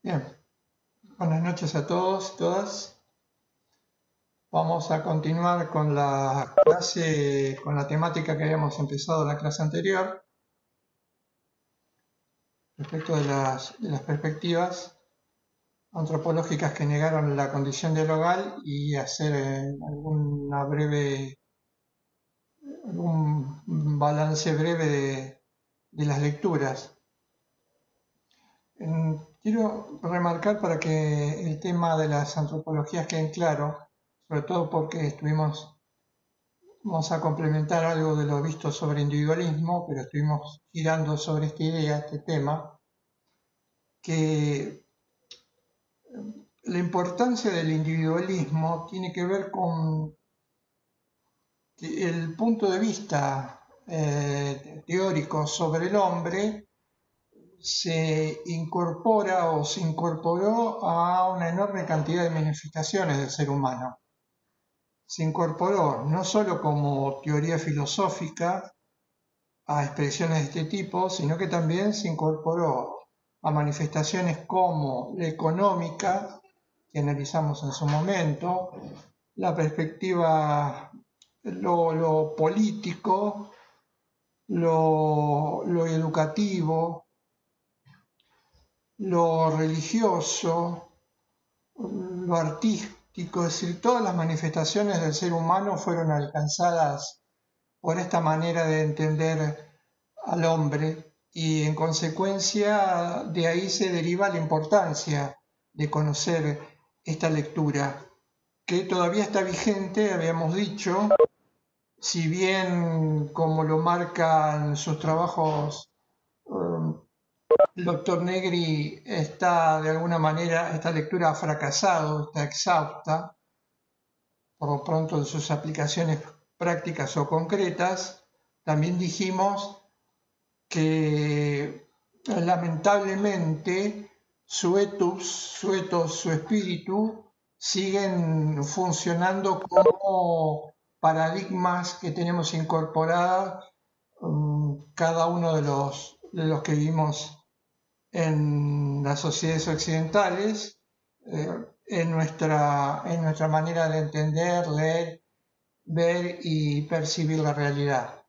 Bien, buenas noches a todos y todas. Vamos a continuar con la clase, con la temática que habíamos empezado en la clase anterior, respecto de las perspectivas antropológicas que negaron la condición dialogal y hacer algún balance breve de las lecturas. Quiero remarcar para que el tema de las antropologías quede claro, sobre todo porque vamos a complementar algo de lo visto sobre individualismo, pero estuvimos girando sobre esta idea, este tema, que la importancia del individualismo tiene que ver con que el punto de vista teórico sobre el hombre se incorpora o se incorporó a una enorme cantidad de manifestaciones del ser humano. Se incorporó no solo como teoría filosófica a expresiones de este tipo, sino que también se incorporó a manifestaciones como la económica, que analizamos en su momento, la perspectiva, lo político, lo educativo, lo religioso, lo artístico, es decir, todas las manifestaciones del ser humano fueron alcanzadas por esta manera de entender al hombre y en consecuencia de ahí se deriva la importancia de conocer esta lectura que todavía está vigente, habíamos dicho, si bien como lo marcan sus trabajos el doctor Negri, está de alguna manera, esta lectura ha fracasado, está exhausta, por lo pronto en sus aplicaciones prácticas o concretas. También dijimos que lamentablemente su ethos, su espíritu, siguen funcionando como paradigmas que tenemos incorporadas cada uno de los que vivimos en las sociedades occidentales, en nuestra manera de entender, leer, ver y percibir la realidad.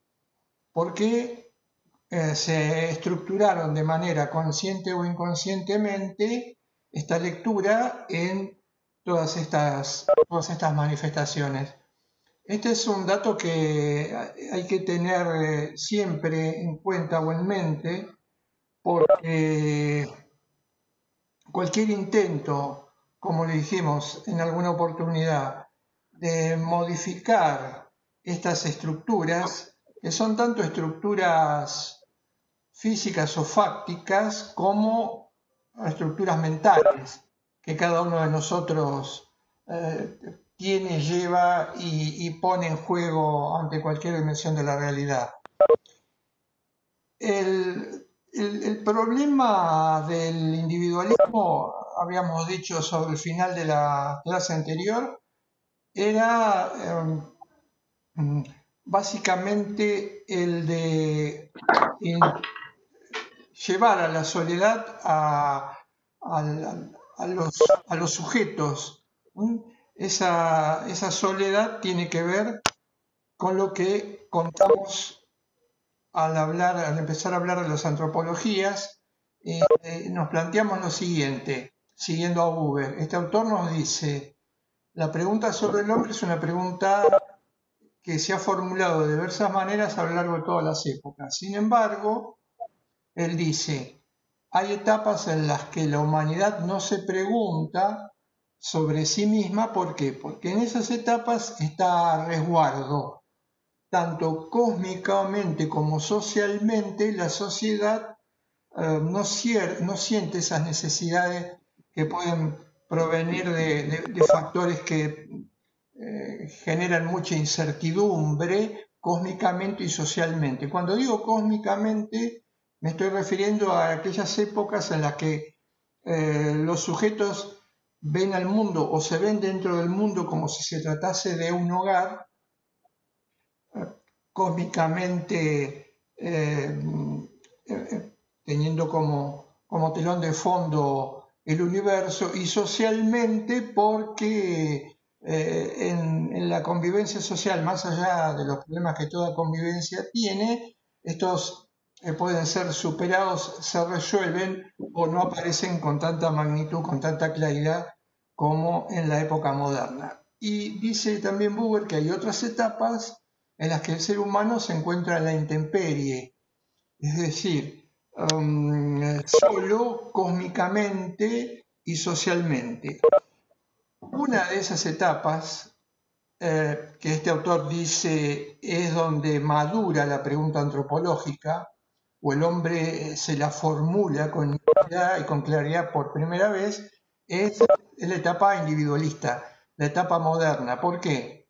Porque se estructuraron de manera consciente o inconscientemente esta lectura en todas estas manifestaciones. Este es un dato que hay que tener siempre en cuenta o en mente, porque cualquier intento, como le dijimos en alguna oportunidad, de modificar estas estructuras, que son tanto estructuras físicas o fácticas como estructuras mentales que cada uno de nosotros tiene, lleva y pone en juego ante cualquier dimensión de la realidad. El problema del individualismo, habíamos dicho sobre el final de la clase anterior, era básicamente el de llevar a la soledad a los sujetos. Esa soledad tiene que ver con lo que contamos al empezar a hablar de las antropologías. Nos planteamos lo siguiente, siguiendo a Buber. Este autor nos dice: la pregunta sobre el hombre es una pregunta que se ha formulado de diversas maneras a lo largo de todas las épocas. Sin embargo, él dice, hay etapas en las que la humanidad no se pregunta sobre sí misma. ¿Por qué? Porque en esas etapas está a resguardo. Tanto cósmicamente como socialmente, la sociedad no siente esas necesidades que pueden provenir de factores que generan mucha incertidumbre cósmicamente y socialmente. Cuando digo cósmicamente, me estoy refiriendo a aquellas épocas en las que los sujetos ven al mundo o se ven dentro del mundo como si se tratase de un hogar, cósmicamente teniendo como telón de fondo el universo, y socialmente porque en la convivencia social, más allá de los problemas que toda convivencia tiene, estos pueden ser superados, se resuelven o no aparecen con tanta magnitud, con tanta claridad como en la época moderna. Y dice también Buber que hay otras etapas en las que el ser humano se encuentra en la intemperie, es decir, solo cósmicamente y socialmente. Una de esas etapas que este autor dice es donde madura la pregunta antropológica, o el hombre se la formula con claridad y con claridad por primera vez, es la etapa individualista, la etapa moderna. ¿Por qué?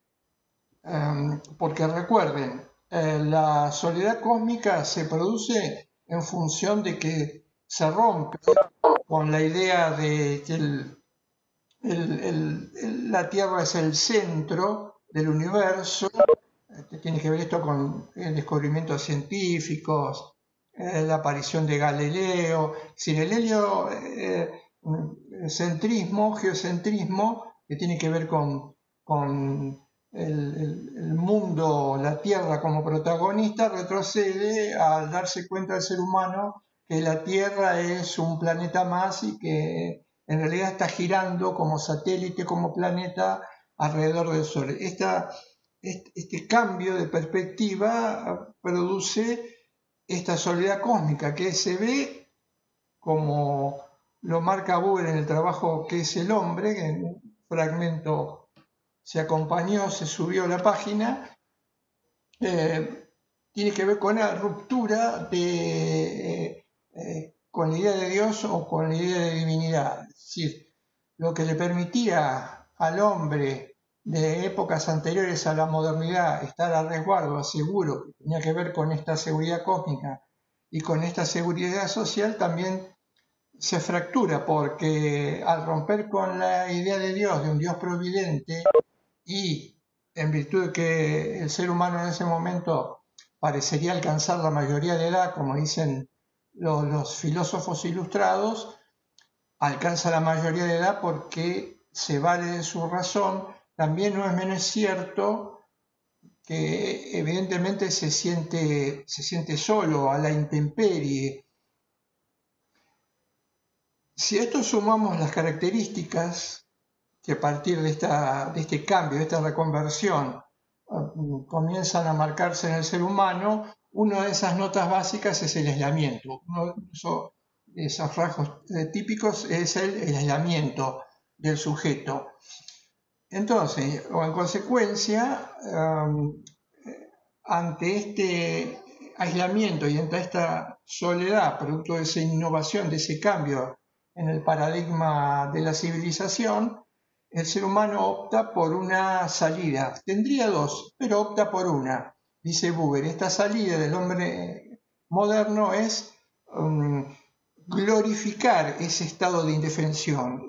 Porque recuerden, la soledad cósmica se produce en función de que se rompe con la idea de que la Tierra es el centro del universo. Tiene que ver esto con descubrimientos científicos, la aparición de Galileo, sin el heliocentrismo, geocentrismo, que tiene que ver con el mundo, la Tierra como protagonista, retrocede al darse cuenta el ser humano que la Tierra es un planeta más y que en realidad está girando como satélite, como planeta alrededor del Sol. Este cambio de perspectiva produce esta soledad cósmica que se ve, como lo marca Buber en el trabajo que es el hombre, que en un fragmento se acompañó, se subió a la página, tiene que ver con la ruptura con la idea de Dios o con la idea de divinidad. Es decir, lo que le permitía al hombre de épocas anteriores a la modernidad estar a resguardo, a seguro, que tenía que ver con esta seguridad cósmica y con esta seguridad social, también se fractura, porque al romper con la idea de Dios, de un Dios providente, y en virtud de que el ser humano en ese momento parecería alcanzar la mayoría de edad, como dicen los filósofos ilustrados, alcanza la mayoría de edad porque se vale de su razón. También no es menos cierto que evidentemente se siente solo, a la intemperie. Si a esto sumamos las características que a partir de este cambio, de esta reconversión, comienzan a marcarse en el ser humano, una de esas notas básicas es el aislamiento. Uno de esos rasgos típicos es el aislamiento del sujeto. Entonces, o en consecuencia, ante este aislamiento y ante esta soledad, producto de esa innovación, de ese cambio en el paradigma de la civilización, el ser humano opta por una salida. Tendría dos, pero opta por una. Dice Buber, esta salida del hombre moderno es glorificar ese estado de indefensión,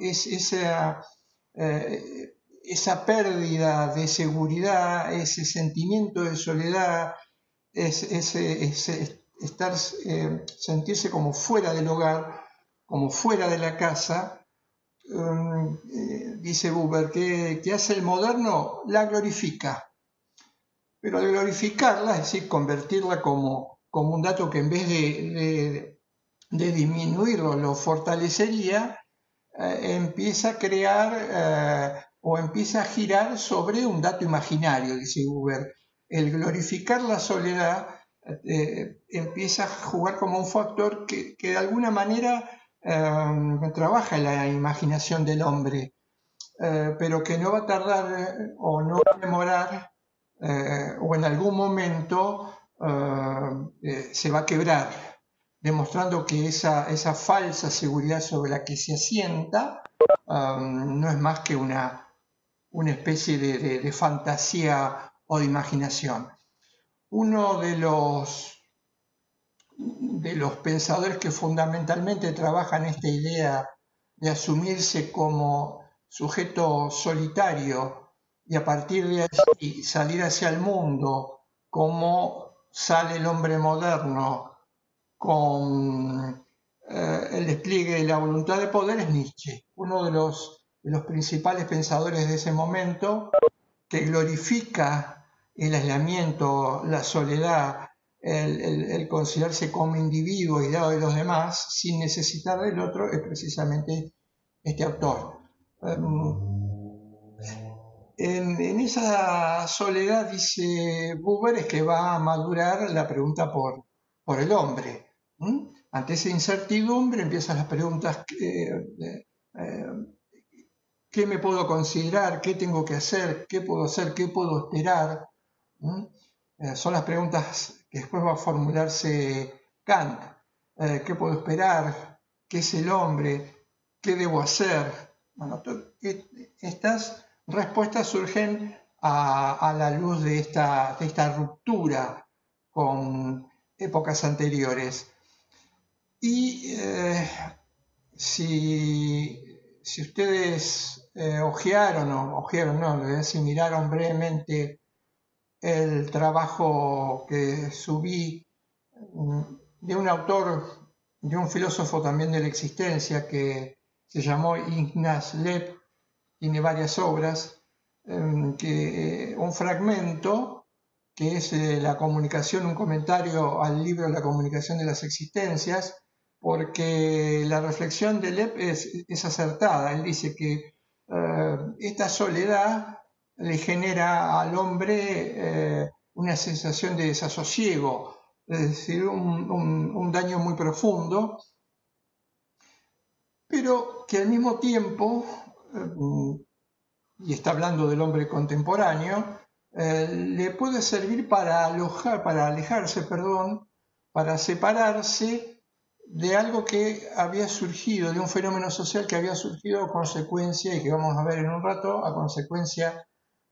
esa pérdida de seguridad, ese sentimiento de soledad, sentirse como fuera del hogar, como fuera de la casa. Dice Buber, que hace el moderno, la glorifica, pero al glorificarla, es decir, convertirla como un dato que en vez de disminuirlo lo fortalecería, empieza a crear o empieza a girar sobre un dato imaginario, dice Buber. El glorificar la soledad empieza a jugar como un factor que de alguna manera trabaja en la imaginación del hombre, pero que no va a tardar o no va a demorar, o en algún momento se va a quebrar, demostrando que esa falsa seguridad sobre la que se asienta no es más que una especie de fantasía o de imaginación. Uno de los pensadores que fundamentalmente trabajan esta idea de asumirse como sujeto solitario y a partir de allí salir hacia el mundo, como sale el hombre moderno con el despliegue de la voluntad de poder es Nietzsche, uno de los principales pensadores de ese momento, que glorifica el aislamiento, la soledad, el considerarse como individuo aislado de los demás sin necesitar del otro, es precisamente este autor. En esa soledad, dice Buber, es que va a madurar la pregunta por el hombre. Ante esa incertidumbre empiezan las preguntas: ¿qué me puedo considerar? ¿Qué tengo que hacer? ¿Qué puedo hacer? ¿Qué puedo esperar? Son las preguntas que después va a formularse Kant. ¿Qué puedo esperar? ¿Qué es el hombre? ¿Qué debo hacer? Bueno, estas respuestas surgen a la luz de esta ruptura con épocas anteriores. Y si ustedes miraron brevemente el trabajo que subí de un autor, de un filósofo también de la existencia, que se llamó Ignaz Lepp, tiene varias obras, un fragmento que es la comunicación, un comentario al libro La comunicación de las existencias, porque la reflexión de Lepp es acertada. Él dice que esta soledad le genera al hombre una sensación de desasosiego, es decir, un daño muy profundo, pero que al mismo tiempo, y está hablando del hombre contemporáneo, le puede servir para alejarse, para separarse de algo que había surgido, de un fenómeno social que había surgido a consecuencia, y que vamos a ver en un rato, a consecuencia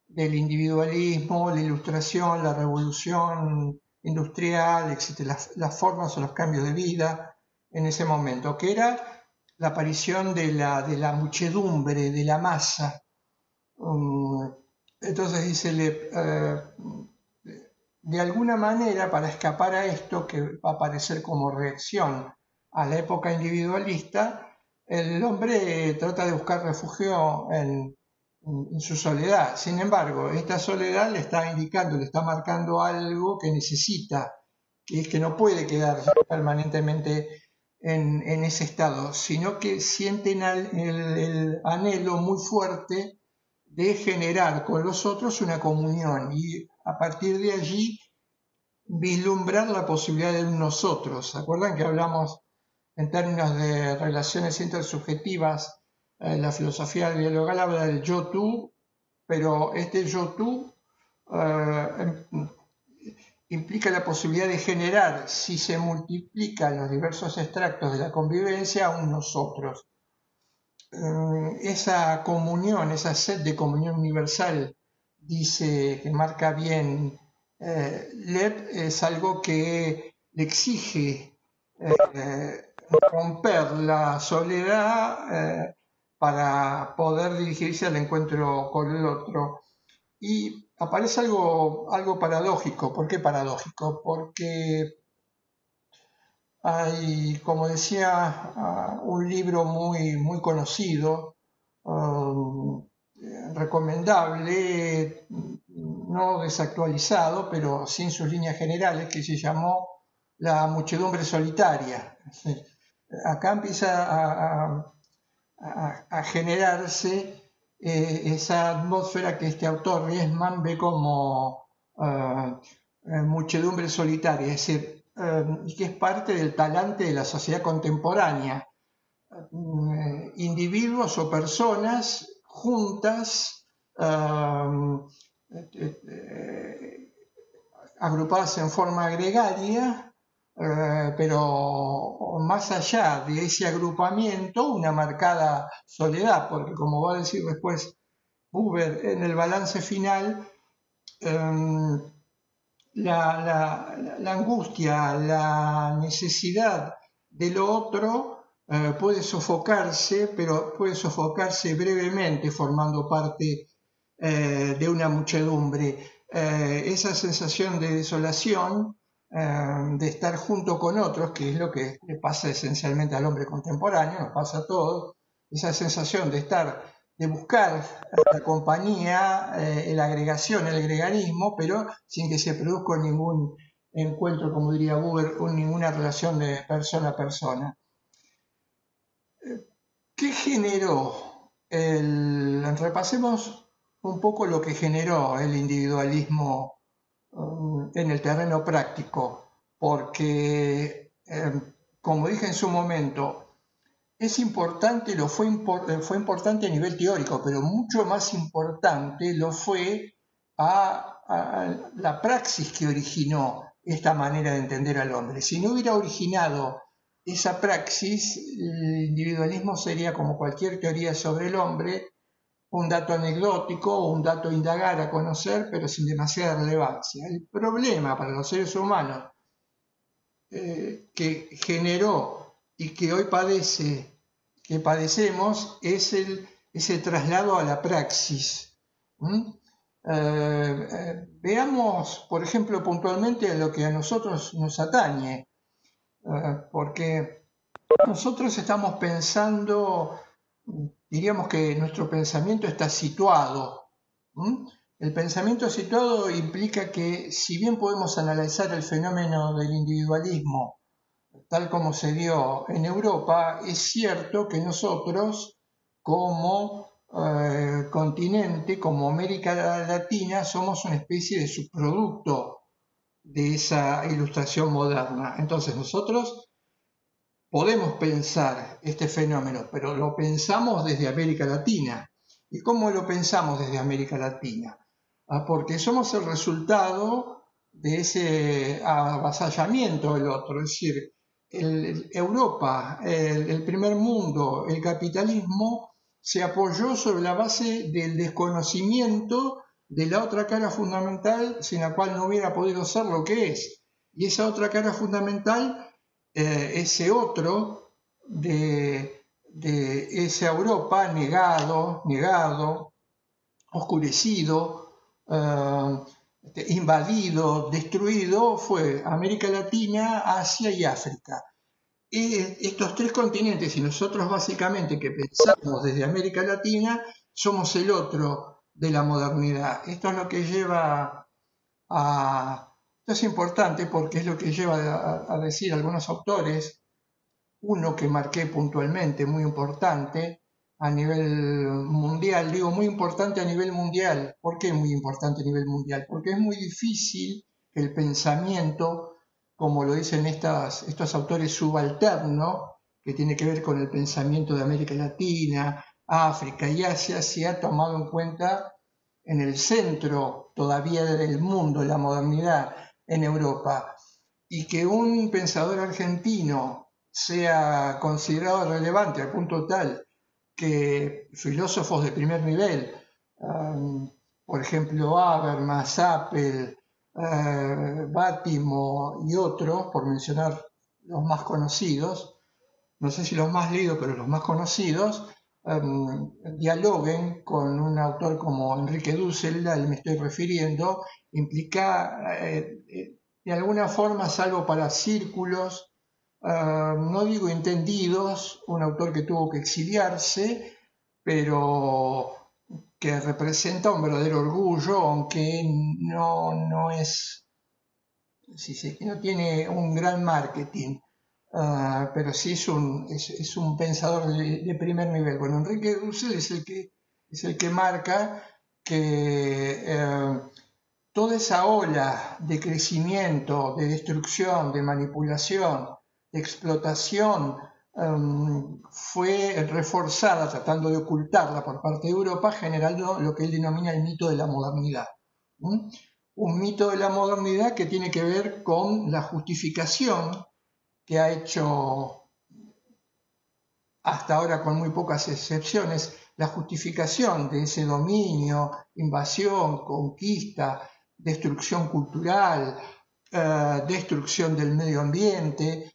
del individualismo, la ilustración, la revolución industrial, etc., las formas o los cambios de vida en ese momento, que era la aparición de la muchedumbre, de la masa. Entonces dice, de alguna manera, para escapar a esto que va a aparecer como reacción a la época individualista, el hombre trata de buscar refugio en su soledad. Sin embargo, esta soledad le está indicando, le está marcando algo que necesita, que es que no puede quedar permanentemente en ese estado, sino que sienten el anhelo muy fuerte de generar con los otros una comunión, y a partir de allí vislumbrar la posibilidad de un nosotros. ¿Se acuerdan que hablamos en términos de relaciones intersubjetivas? La filosofía dialogal habla del yo-tú, pero este yo-tú implica la posibilidad de generar, si se multiplican los diversos extractos de la convivencia, un nosotros. Esa comunión, esa sed de comunión universal, dice, que marca bien Lepp, es algo que le exige romper la soledad para poder dirigirse al encuentro con el otro. Y aparece algo paradójico. ¿Por qué paradójico? Porque hay, como decía, un libro muy conocido, recomendable, no desactualizado, pero sin sus líneas generales, que se llamó La muchedumbre solitaria. Acá empieza a generarse esa atmósfera que este autor Riesman ve como muchedumbre solitaria, es decir, que es parte del talante de la sociedad contemporánea. Individuos o personas juntas, agrupadas en forma gregaria, pero más allá de ese agrupamiento, una marcada soledad, porque, como va a decir después Buber en el balance final, la angustia, la necesidad de lo otro puede sofocarse, pero puede sofocarse brevemente, formando parte de una muchedumbre. Esa sensación de desolación de estar junto con otros, que es lo que le pasa esencialmente al hombre contemporáneo, nos pasa a todos, esa sensación de estar, de buscar la compañía, la agregación, el gregarismo, pero sin que se produzca ningún encuentro, como diría Buber, o ninguna relación de persona a persona. ¿Qué generó? Repasemos un poco lo que generó el individualismo en el terreno práctico, porque, como dije en su momento, es importante, fue importante a nivel teórico, pero mucho más importante lo fue a la praxis que originó esta manera de entender al hombre. Si no hubiera originado esa praxis, el individualismo sería, como cualquier teoría sobre el hombre, un dato anecdótico o un dato a indagar, a conocer, pero sin demasiada relevancia. El problema para los seres humanos que generó y que hoy padecemos es ese traslado a la praxis. Veamos, por ejemplo, puntualmente lo que a nosotros nos atañe, porque nosotros estamos pensando, diríamos que nuestro pensamiento está situado. El pensamiento situado implica que, si bien podemos analizar el fenómeno del individualismo tal como se dio en Europa, es cierto que nosotros, como continente, como América Latina, somos una especie de subproducto de esa ilustración moderna. Entonces nosotros podemos pensar este fenómeno, pero lo pensamos desde América Latina. ¿Y cómo lo pensamos desde América Latina? Porque somos el resultado de ese avasallamiento del otro, es decir, Europa, el primer mundo, el capitalismo, se apoyó sobre la base del desconocimiento de la otra cara fundamental sin la cual no hubiera podido ser lo que es. Y esa otra cara fundamental, ese otro de esa Europa negado, oscurecido, invadido, destruido, fue América Latina, Asia y África. Estos tres continentes, y nosotros básicamente que pensamos desde América Latina, somos el otro de la modernidad. Esto es lo que lleva esto es importante porque es lo que lleva a decir algunos autores, uno que marqué puntualmente, muy importante, a nivel mundial, digo muy importante a nivel mundial. ¿Por qué muy importante a nivel mundial? Porque es muy difícil que el pensamiento, como lo dicen estos autores, subalterno, que tiene que ver con el pensamiento de América Latina, África y Asia, se ha tomado en cuenta en el centro todavía del mundo, la modernidad en Europa, y que un pensador argentino sea considerado relevante al punto tal que filósofos de primer nivel, por ejemplo Habermas, Apple, Bátimo y otros, por mencionar los más conocidos, no sé si los más leídos, pero los más conocidos, dialoguen con un autor como Enrique Dussel, al me estoy refiriendo, implica de alguna forma, salvo para círculos, no digo entendidos, un autor que tuvo que exiliarse, pero que representa un verdadero orgullo, aunque no es, no tiene un gran marketing, pero sí es un pensador de primer nivel. Bueno, Enrique Dussel es el que marca que toda esa ola de crecimiento, de destrucción, de manipulación, de explotación, fue reforzada, tratando de ocultarla por parte de Europa, generando lo que él denomina el mito de la modernidad. Un mito de la modernidad que tiene que ver con la justificación que ha hecho, hasta ahora con muy pocas excepciones, la justificación de ese dominio, invasión, conquista, destrucción cultural, destrucción del medio ambiente,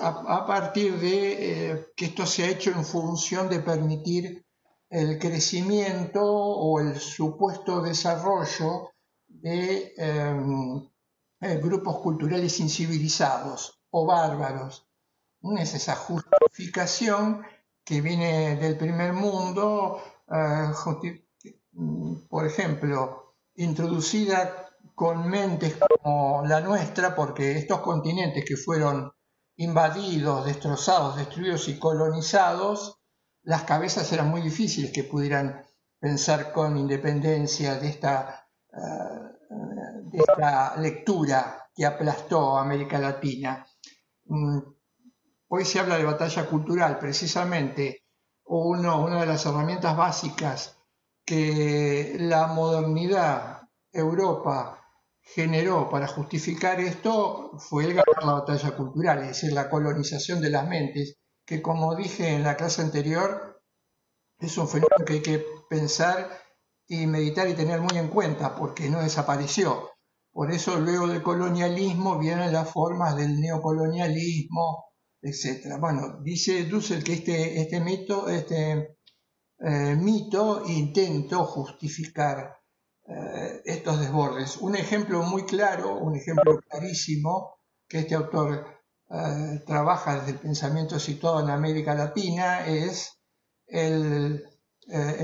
a partir de que esto se ha hecho en función de permitir el crecimiento o el supuesto desarrollo de grupos culturales incivilizados o bárbaros. Es esa justificación que viene del primer mundo, por ejemplo, introducida con mentes como la nuestra, porque estos continentes que fueron invadidos, destrozados, destruidos y colonizados, las cabezas eran muy difíciles que pudieran pensar con independencia de esta lectura que aplastó a América Latina. Hoy se habla de batalla cultural, precisamente una de las herramientas básicas que la modernidad, Europa, generó para justificar esto fue el ganar la batalla cultural, es decir, la colonización de las mentes, que como dije en la clase anterior, es un fenómeno que hay que pensar y meditar y tener muy en cuenta, porque no desapareció. Por eso luego del colonialismo vienen las formas del neocolonialismo, etc. Bueno, dice Dussel que este mito intentó justificar estos desbordes. Un ejemplo muy claro, un ejemplo clarísimo, que este autor trabaja desde el pensamiento situado en América Latina, es el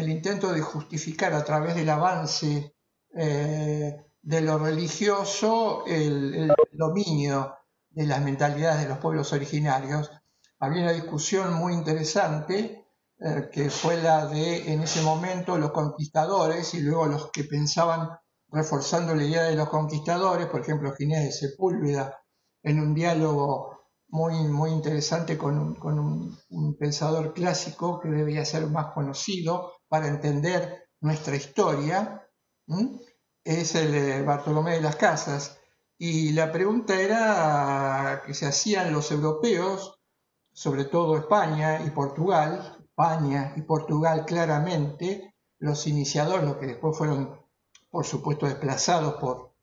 intento de justificar a través del avance de lo religioso el dominio de las mentalidades de los pueblos originarios. Había una discusión muy interesante que fue la de, en ese momento, los conquistadores y luego los que pensaban reforzando la idea de los conquistadores, por ejemplo, Ginés de Sepúlveda, en un diálogo muy interesante con un pensador clásico que debía ser más conocido para entender nuestra historia, es el Bartolomé de las Casas. Y la pregunta era que se hacían los europeos, sobre todo España y Portugal claramente, los iniciadores, los que después fueron, por supuesto, desplazados por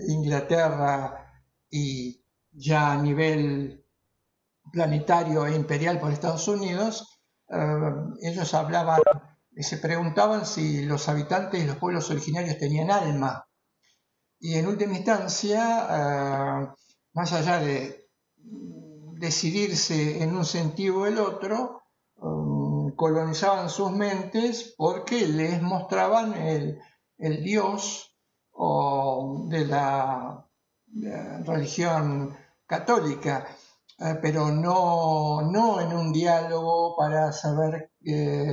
Inglaterra y ya a nivel planetario e imperial por Estados Unidos, ellos se preguntaban si los habitantes y los pueblos originarios tenían alma. Y en última instancia, más allá de decidirse en un sentido o el otro, colonizaban sus mentes porque les mostraban el Dios de la religión católica, pero no en un diálogo para saber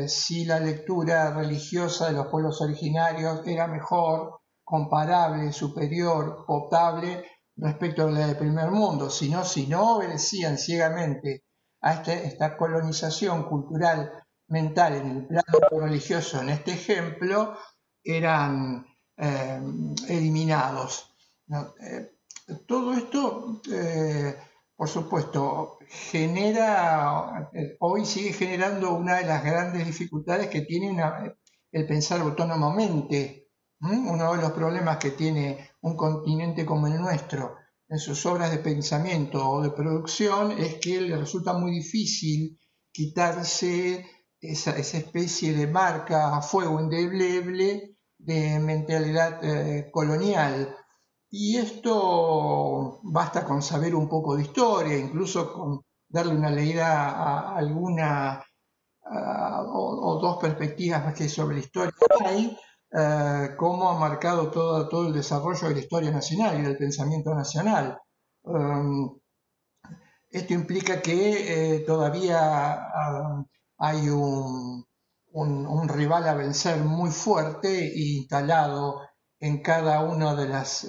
si la lectura religiosa de los pueblos originarios era mejor, comparable, superior, potable respecto a la del primer mundo, sino si no obedecían ciegamente a esta colonización cultural mental en el plano religioso, en este ejemplo, eran eliminados, ¿no? Todo esto, por supuesto, hoy sigue generando una de las grandes dificultades que tiene el pensar autónomamente. Uno de los problemas que tiene un continente como el nuestro en sus obras de pensamiento o de producción es que le resulta muy difícil quitarse esa especie de marca a fuego indeleble de mentalidad colonial. Y esto basta con saber un poco de historia, incluso con darle una leída a alguna o dos perspectivas más que sobre la historia hay, cómo ha marcado todo el desarrollo de la historia nacional y del pensamiento nacional. Esto implica que todavía hay un rival a vencer muy fuerte e instalado en cada uno de los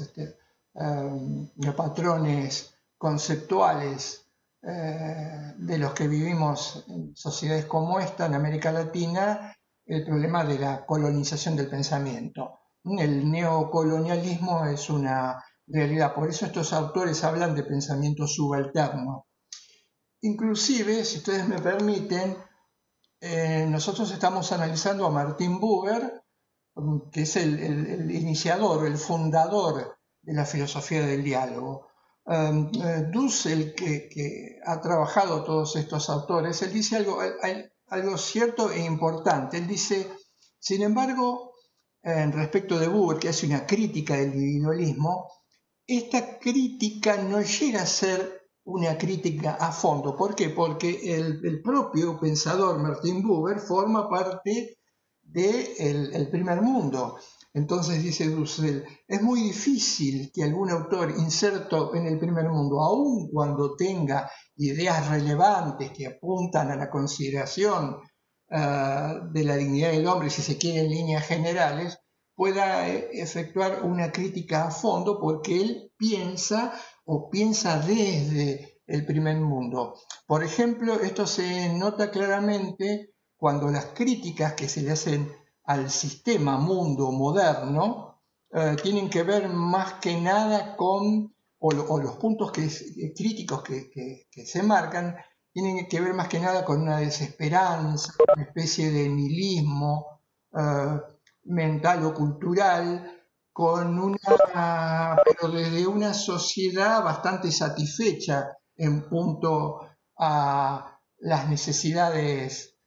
patrones conceptuales de los que vivimos en sociedades como esta, en América Latina, el problema de la colonización del pensamiento. El neocolonialismo es una realidad, por eso estos autores hablan de pensamiento subalterno. Inclusive, si ustedes me permiten, nosotros estamos analizando a Martin Buber, que es el iniciador, el fundador de la filosofía del diálogo. Dussel, que ha trabajado todos estos autores, él dice algo cierto e importante. Él dice, sin embargo, respecto de Buber, que hace una crítica del individualismo, esta crítica no llega a ser una crítica a fondo. ¿Por qué? Porque el propio pensador Martin Buber forma parte del primer mundo. Entonces dice Dussel, es muy difícil que algún autor inserto en el primer mundo, aun cuando tenga ideas relevantes que apuntan a la consideración de la dignidad del hombre, si se quiere en líneas generales, pueda efectuar una crítica a fondo porque él piensa o piensa desde el primer mundo. Por ejemplo, esto se nota claramente cuando las críticas que se le hacen al sistema mundo moderno tienen que ver más que nada con, o los puntos críticos que se marcan, tienen que ver más que nada con una desesperanza, una especie de nihilismo mental o cultural, pero desde una sociedad bastante satisfecha en punto a las necesidades,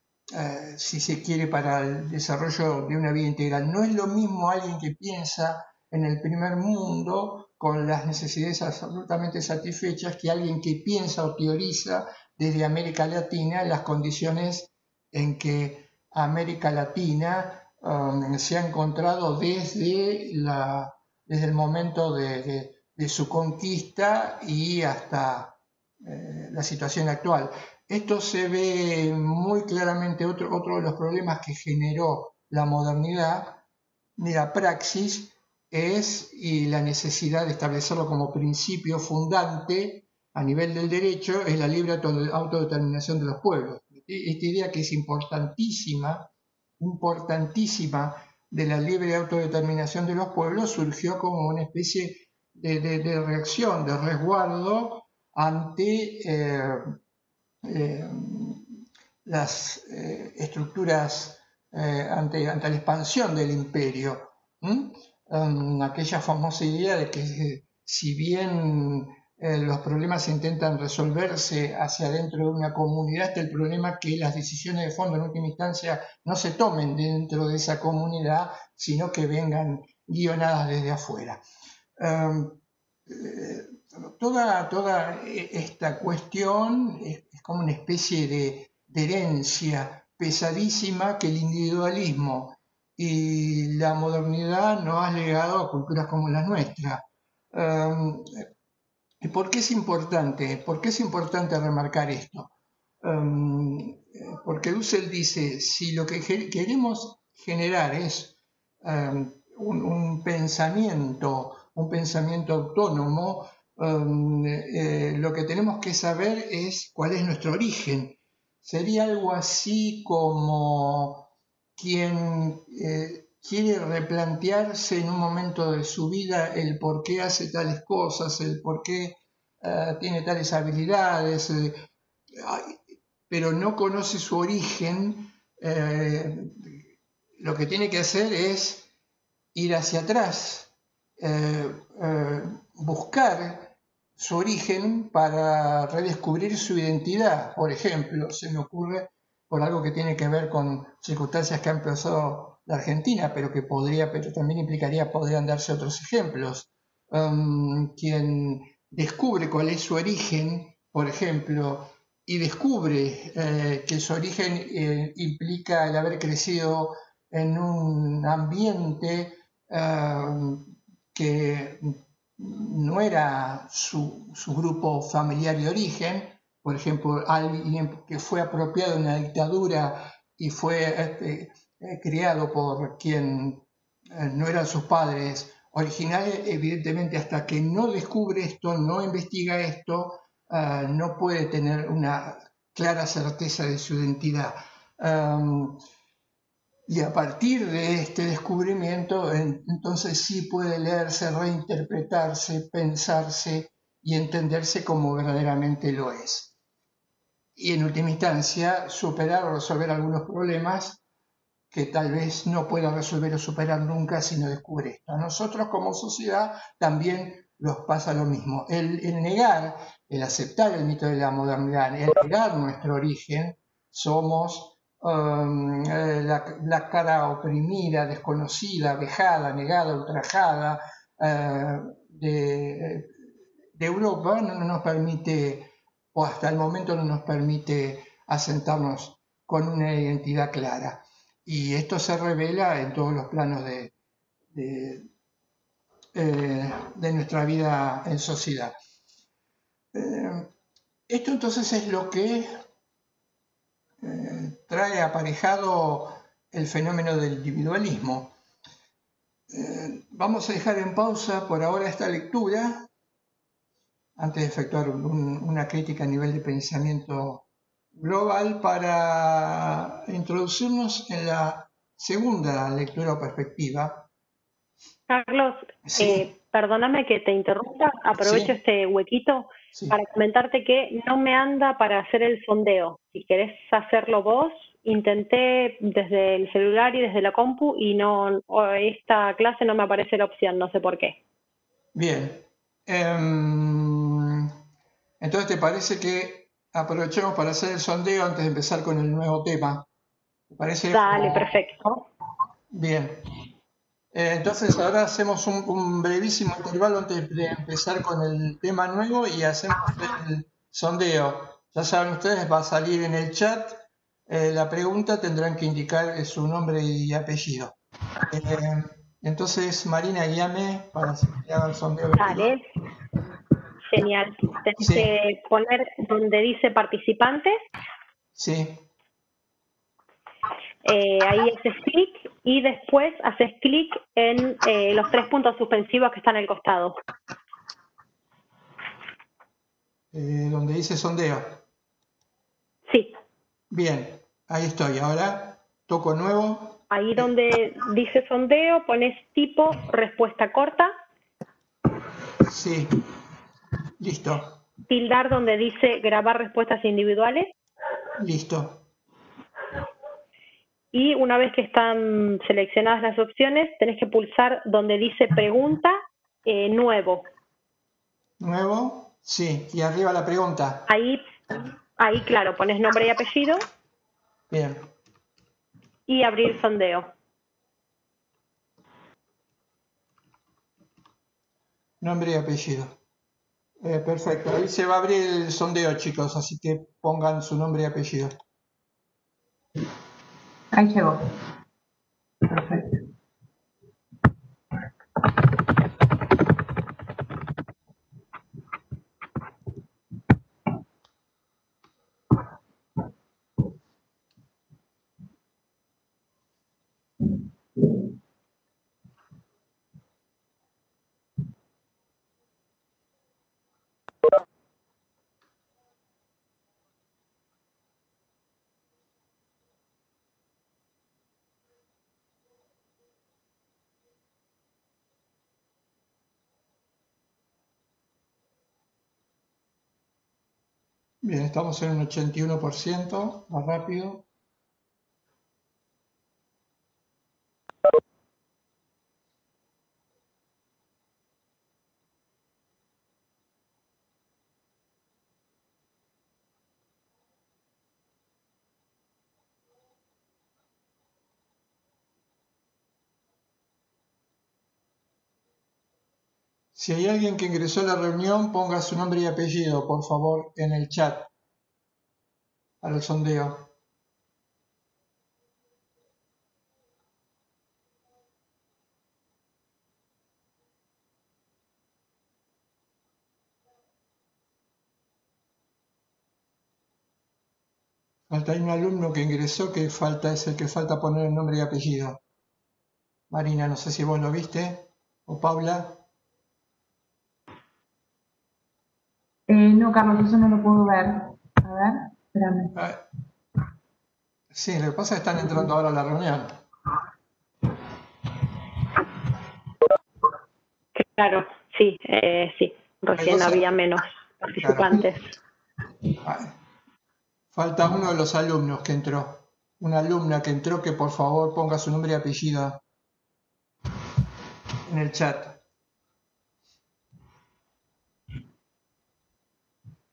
si se quiere, para el desarrollo de una vida integral. No es lo mismo alguien que piensa en el primer mundo con las necesidades absolutamente satisfechas que alguien que piensa o teoriza desde América Latina las condiciones en que América Latina se ha encontrado desde el momento de su conquista y hasta la situación actual. Esto se ve muy claramente, otro de los problemas que generó la modernidad de la praxis y la necesidad de establecerlo como principio fundante a nivel del derecho, es la libre autodeterminación de los pueblos. Esta idea que es importantísima de la libre autodeterminación de los pueblos surgió como una especie de reacción, de resguardo ante las estructuras, ante la expansión del imperio. Aquella famosa idea de que si bien los problemas intentan resolverse hacia adentro de una comunidad, está el problema que las decisiones de fondo en última instancia no se tomen dentro de esa comunidad, sino que vengan guionadas desde afuera. Toda esta cuestión es como una especie de herencia pesadísima que el individualismo y la modernidad nos ha legado a culturas como la nuestra. ¿Por qué es importante? ¿Por qué es importante remarcar esto? Porque Dussel dice, si lo que queremos generar es un pensamiento autónomo, lo que tenemos que saber es cuál es nuestro origen. Sería algo así como quien quiere replantearse en un momento de su vida el por qué hace tales cosas, el por qué tiene tales habilidades, pero no conoce su origen. Lo que tiene que hacer es ir hacia atrás, buscar su origen para redescubrir su identidad. Por ejemplo, se me ocurre por algo que tiene que ver con circunstancias que han pasado la Argentina, pero también podrían darse otros ejemplos. Quien descubre cuál es su origen, por ejemplo, y descubre que su origen implica el haber crecido en un ambiente que no era su grupo familiar de origen, por ejemplo, alguien que fue apropiado de una dictadura y fue criado por quien no eran sus padres originales, evidentemente hasta que no descubre esto, no investiga esto, no puede tener una clara certeza de su identidad. Y a partir de este descubrimiento, entonces sí puede leerse, reinterpretarse, pensarse y entenderse como verdaderamente lo es. Y en última instancia, superar o resolver algunos problemas que tal vez no pueda resolver o superar nunca si no descubre esto. A nosotros como sociedad también nos pasa lo mismo. El negar, el aceptar el mito de la modernidad, el negar nuestro origen, somos la cara oprimida, desconocida, vejada, negada, ultrajada, de Europa no nos permite, o hasta el momento no nos permite asentarnos con una identidad clara. Y esto se revela en todos los planos de nuestra vida en sociedad. Esto entonces es lo que trae aparejado el fenómeno del individualismo. Vamos a dejar en pausa por ahora esta lectura, antes de efectuar una crítica a nivel de pensamiento global, para introducirnos en la segunda lectura o perspectiva. Carlos, Sí, perdóname que te interrumpa, aprovecho sí, este huequito sí. para comentarte que no me anda para hacer el sondeo. Si querés hacerlo vos, intenté desde el celular y desde la compu y no, esta clase no me aparece la opción, no sé por qué. Bien. Entonces, ¿te parece que aprovechemos para hacer el sondeo antes de empezar con el nuevo tema? ¿Te parece? Dale, perfecto. Bien. Entonces ahora hacemos un brevísimo intervalo antes de empezar con el tema nuevo y hacemos el sondeo. Ya saben ustedes, va a salir en el chat la pregunta, tendrán que indicar su nombre y apellido. Entonces, Marina, guíame para que haga el sondeo virtual. Dale, genial. Tenés Sí, que poner donde dice participantes, sí. ahí haces clic y después haces clic en los 3 puntos suspensivos que están al costado. Donde dice sondeo. Sí, Bien, ahí estoy. Ahora toco nuevo. ahí donde dice sondeo pones tipo respuesta corta, Sí, listo, tildar donde dice grabar respuestas individuales listo. y una vez que están seleccionadas las opciones tenés que pulsar donde dice pregunta nuevo. Nuevo, sí. Y arriba la pregunta. Ahí claro, pones nombre y apellido Bien, y abrir sondeo. nombre y apellido. Perfecto, ahí se va a abrir el sondeo, chicos, así que pongan su nombre y apellido. Ahí llegó. Perfecto. Bien, estamos en un 81%, más rápido. Si hay alguien que ingresó a la reunión, ponga su nombre y apellido, por favor, en el chat para el sondeo. Falta, hay un alumno que ingresó que falta, es el que falta poner el nombre y apellido. Marina, no sé si vos lo viste, o Paula. No, Carlos, eso no lo puedo ver. A ver, espérame. Ah, sí, lo que pasa es que están entrando ahora a la reunión. Claro, sí, sí, Hay recién dos, había menos claro. participantes. Ah, falta uno de los alumnos que entró. Una alumna que entró que por favor ponga su nombre y apellido en el chat.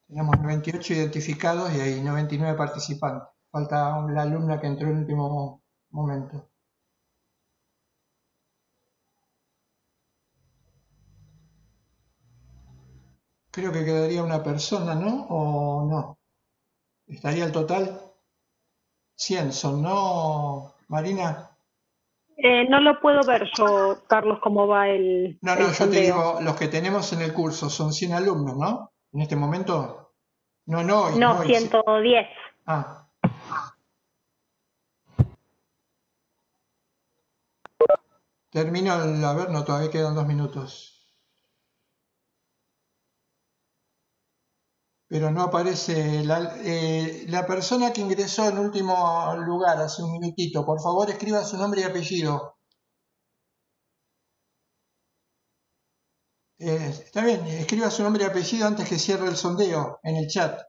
Tenemos 98 identificados y hay 99 participantes. Falta la alumna que entró en el último momento. creo que quedaría una persona, ¿no? ¿O no? ¿Estaría el total? 100 son, ¿no, Marina? No lo puedo ver yo, Carlos, cómo va No, no, el yo te sondeo. digo, los que tenemos en el curso son 100 alumnos, ¿no? En este momento. No, no, No, no. 110. Ah, termino el, a ver, no, todavía quedan 2 minutos. Pero no aparece la persona que ingresó en último lugar hace un minutito. Por favor, escriba su nombre y apellido. Está bien, escriba su nombre y apellido antes que cierre el sondeo en el chat.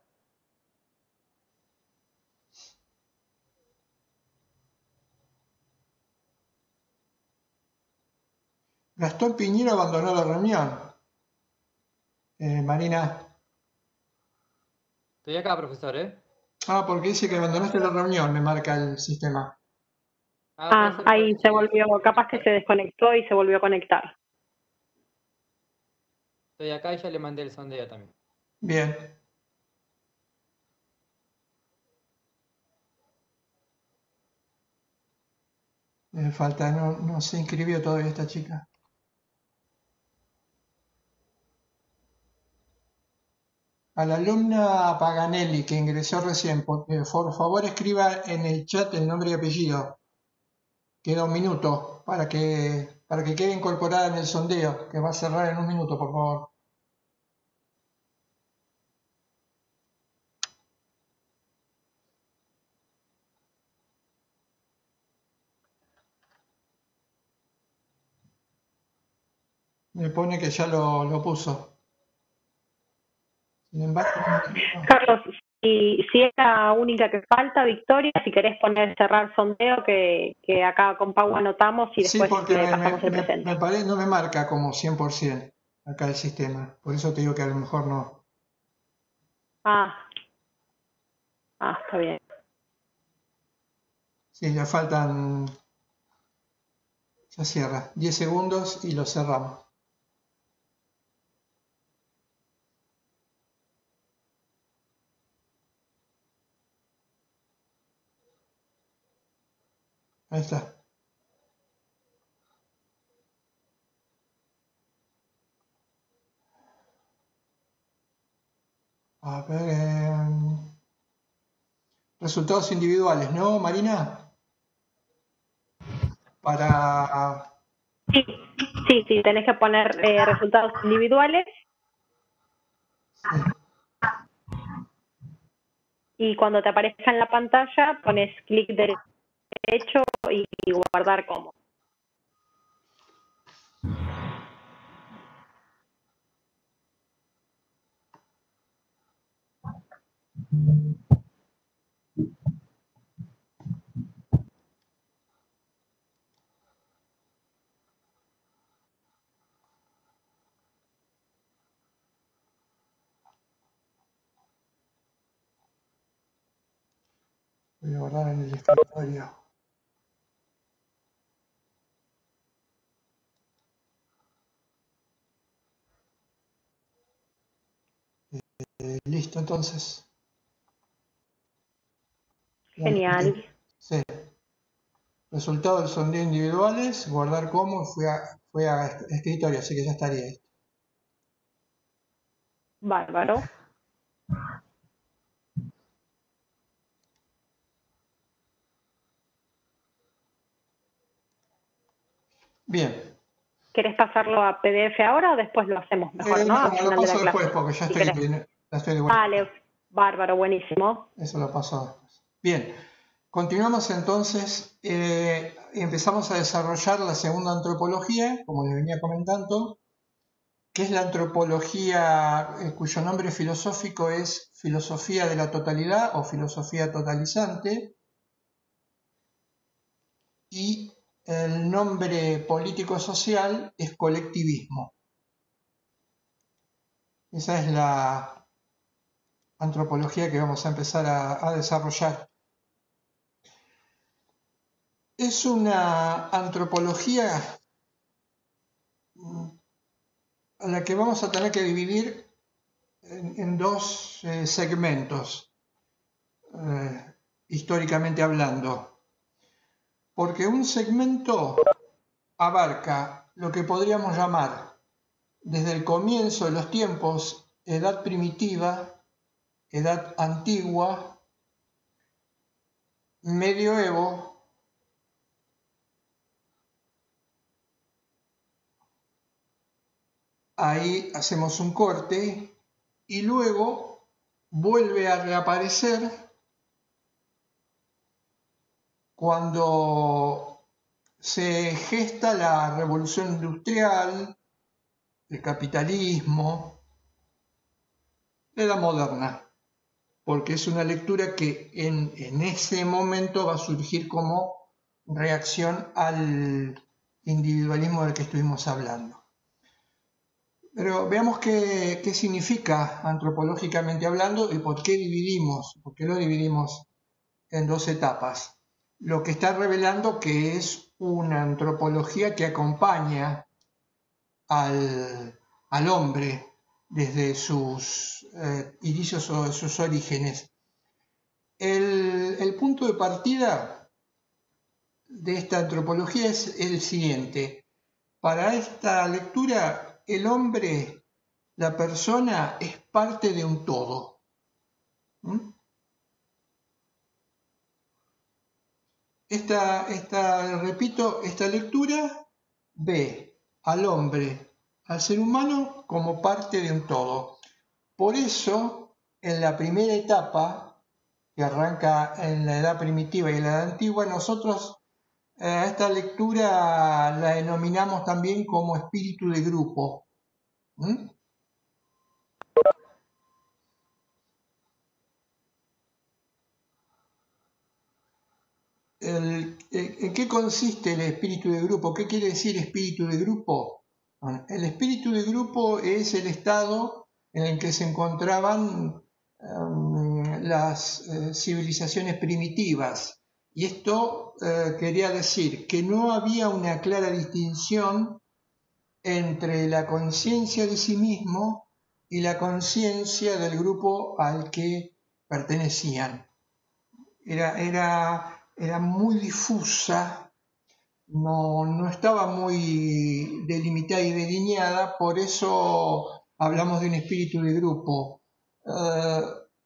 Gastón Piñero abandonó la reunión. Marina. Estoy acá, profesor, ¿eh? Ah, porque dice que abandonaste la reunión, me marca el sistema. Puede ser Ahí porque se estoy volvió, capaz que se desconectó y se volvió a conectar. acá y ya le mandé el sondeo también. Bien. Me falta, no se inscribió todavía esta chica. A la alumna Paganelli que ingresó recién, por favor escriba en el chat el nombre y apellido. Queda un minuto para que quede incorporada en el sondeo, que va a cerrar en un minuto, por favor. Me pone que ya lo puso. Sin embargo, no. Carlos, si es la única que falta, Victoria, si querés poner cerrar sondeo, que acá con Pau anotamos y Sí, después porque le pasamos el presente. no me marca como 100% acá el sistema. Por eso te digo que a lo mejor no. Está bien. Sí, ya faltan, ya cierra, 10 segundos y lo cerramos. Ahí está. A ver, resultados individuales, ¿no, Marina? Para... Sí, tenés que poner resultados individuales. Sí. Y cuando te aparezca en la pantalla, pones clic derecho y guardar como. Voy a guardar en el escritorio. Listo, entonces. Genial. Sí. Resultado del sondeo individuales, guardar como, fue a escritorio, así que ya estaría ahí. Bárbaro. Bien. ¿Querés pasarlo a PDF ahora o después lo hacemos mejor, no? Al No, lo final de paso la después clase. porque ya Si estoy querés. de vuelta. Vale, bárbaro, buenísimo. Eso lo paso después. Bien. Continuamos entonces y empezamos a desarrollar la segunda antropología, como les venía comentando, que es la antropología cuyo nombre filosófico es filosofía de la totalidad o filosofía totalizante, y el nombre político-social es colectivismo. Esa es la antropología que vamos a empezar a desarrollar. Es una antropología a la que vamos a tener que dividir en dos segmentos, históricamente hablando, porque un segmento abarca lo que podríamos llamar desde el comienzo de los tiempos edad primitiva, edad antigua, medioevo, ahí hacemos un corte y luego vuelve a reaparecer cuando se gesta la revolución industrial, el capitalismo, la edad moderna, porque es una lectura que en ese momento va a surgir como reacción al individualismo del que estuvimos hablando. Pero veamos qué significa antropológicamente hablando y por qué lo dividimos en dos etapas. Lo que está revelando que es una antropología que acompaña al hombre desde sus inicios o sus orígenes. El punto de partida de esta antropología es el siguiente. Para esta lectura, el hombre, la persona, es parte de un todo. Repito, esta lectura ve al hombre, al ser humano, como parte de un todo. Por eso, en la primera etapa, que arranca en la edad primitiva y la edad antigua, nosotros a esta lectura la denominamos también como espíritu de grupo. ¿En qué consiste el espíritu de grupo? ¿Qué quiere decir espíritu de grupo? Bueno, el espíritu de grupo es el estado en el que se encontraban las civilizaciones primitivas. Y esto quería decir que no había una clara distinción entre la conciencia de sí mismo y la conciencia del grupo al que pertenecían. Era muy difusa, no estaba muy delimitada y delineada, por eso hablamos de un espíritu de grupo.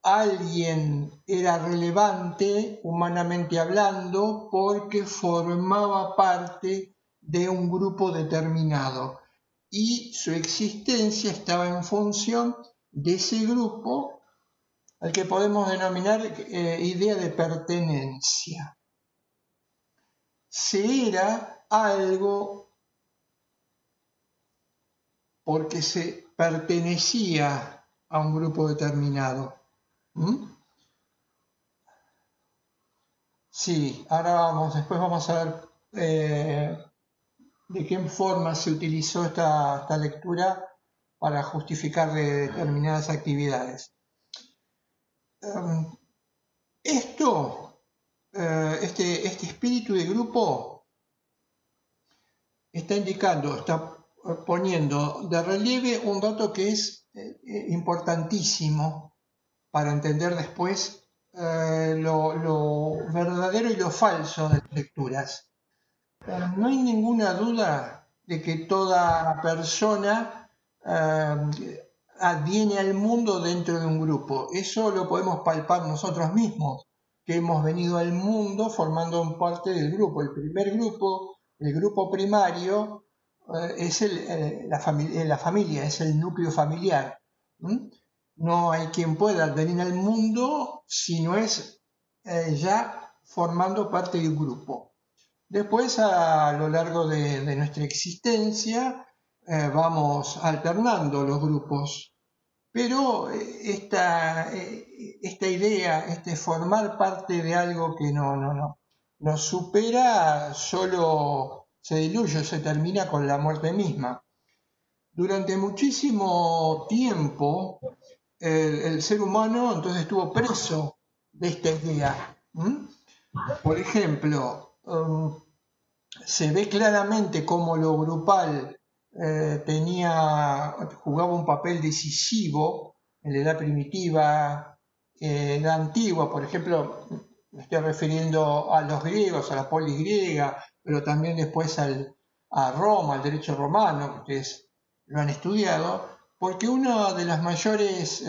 Alguien era relevante, humanamente hablando, porque formaba parte de un grupo determinado y su existencia estaba en función de ese grupo al que podemos denominar idea de pertenencia. Se era algo porque se pertenecía a un grupo determinado. Sí, ahora después vamos a ver de qué forma se utilizó esta lectura para justificar determinadas actividades. Este espíritu de grupo está poniendo de relieve un dato que es importantísimo para entender después lo verdadero y lo falso de las lecturas. No hay ninguna duda de que toda persona adviene al mundo dentro de un grupo. Eso lo podemos palpar nosotros mismos, que hemos venido al mundo formando parte del grupo. El primer grupo, el grupo primario, es la familia, es el núcleo familiar. No hay quien pueda advenir al mundo si no es ya formando parte de un grupo. Después, a lo largo de nuestra existencia, vamos alternando los grupos, pero esta idea, formar parte de algo que no nos supera, solo se diluye, se termina con la muerte misma. Durante muchísimo tiempo, el ser humano entonces estuvo preso de esta idea. Por ejemplo, se ve claramente cómo lo grupal jugaba un papel decisivo en la edad primitiva, edad antigua, por ejemplo, me estoy refiriendo a los griegos, a la polis griega, pero también después a Roma, al derecho romano, que ustedes lo han estudiado, porque uno de los mayores